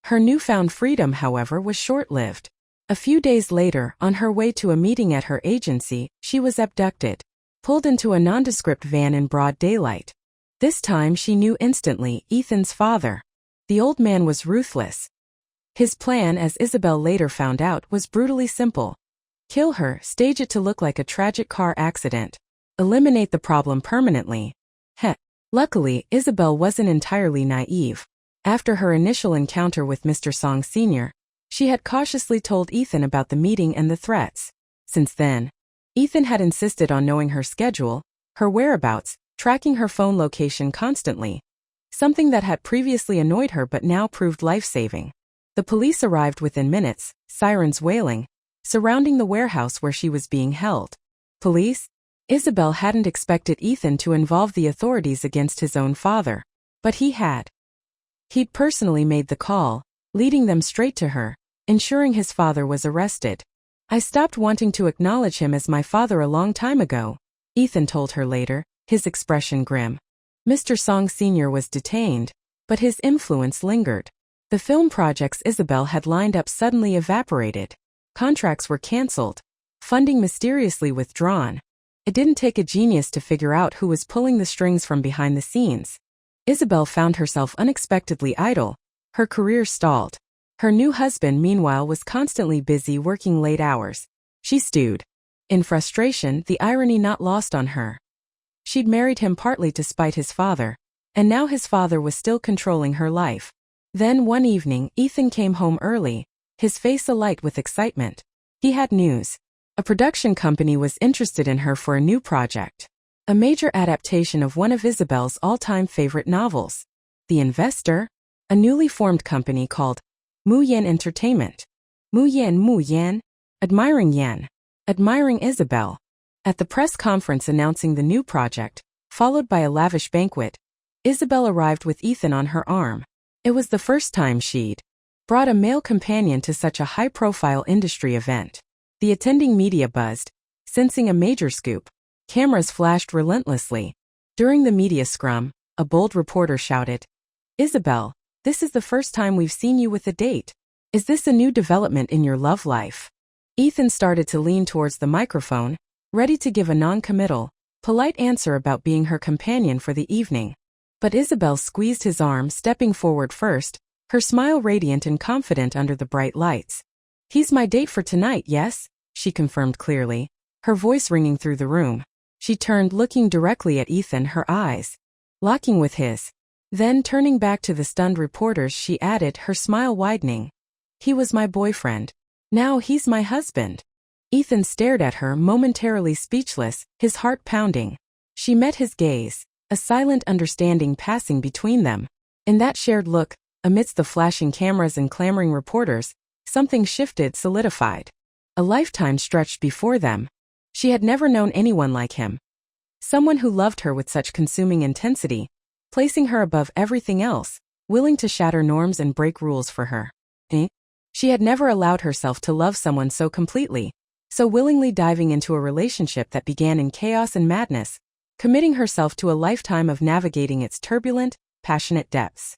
Her newfound freedom, however, was short-lived. A few days later, on her way to a meeting at her agency, she was abducted, pulled into a nondescript van in broad daylight. This time she knew instantly, Ethan's father. The old man was ruthless. His plan, as Isabelle later found out, was brutally simple. Kill her, stage it to look like a tragic car accident. Eliminate the problem permanently. Heh. Luckily, Isabelle wasn't entirely naive. After her initial encounter with Mr. Song Sr., she had cautiously told Ethan about the meeting and the threats. Since then, Ethan had insisted on knowing her schedule, her whereabouts, tracking her phone location constantly. Something that had previously annoyed her but now proved life-saving. The police arrived within minutes, sirens wailing, surrounding the warehouse where she was being held. Police? Isabelle hadn't expected Ethan to involve the authorities against his own father. But he had. He'd personally made the call, leading them straight to her, ensuring his father was arrested. I stopped wanting to acknowledge him as my father a long time ago, Ethan told her later, his expression grim. Mr. Song Sr. was detained, but his influence lingered. The film projects Isabelle had lined up suddenly evaporated. Contracts were cancelled, funding mysteriously withdrawn. It didn't take a genius to figure out who was pulling the strings from behind the scenes. Isabelle found herself unexpectedly idle. Her career stalled. Her new husband, meanwhile, was constantly busy working late hours. She stewed in frustration, the irony not lost on her. She'd married him partly to spite his father, and now his father was still controlling her life. Then one evening, Ethan came home early, his face alight with excitement. He had news. A production company was interested in her for a new project. A major adaptation of one of Isabelle's all-time favorite novels. The investor? A newly formed company called Mu Yan Entertainment. Mu Yan. Admiring Yan. Admiring Isabelle. At the press conference announcing the new project, followed by a lavish banquet, Isabelle arrived with Ethan on her arm. It was the first time she'd brought a male companion to such a high-profile industry event. The attending media buzzed, sensing a major scoop. Cameras flashed relentlessly. During the media scrum, a bold reporter shouted, "Isabelle, this is the first time we've seen you with a date. Is this a new development in your love life?" Ethan started to lean towards the microphone, ready to give a non-committal, polite answer about being her companion for the evening. But Isabelle squeezed his arm, stepping forward first, her smile radiant and confident under the bright lights. "He's my date for tonight, yes?" she confirmed clearly, her voice ringing through the room. She turned, looking directly at Ethan, her eyes locking with his. Then, turning back to the stunned reporters, she added, her smile widening. "He was my boyfriend. Now he's my husband." Ethan stared at her, momentarily speechless, his heart pounding. She met his gaze, a silent understanding passing between them. In that shared look, amidst the flashing cameras and clamoring reporters, something shifted, solidified. A lifetime stretched before them. She had never known anyone like him. Someone who loved her with such consuming intensity, placing her above everything else, willing to shatter norms and break rules for her. She had never allowed herself to love someone so completely, so willingly, diving into a relationship that began in chaos and madness, committing herself to a lifetime of navigating its turbulent, passionate depths.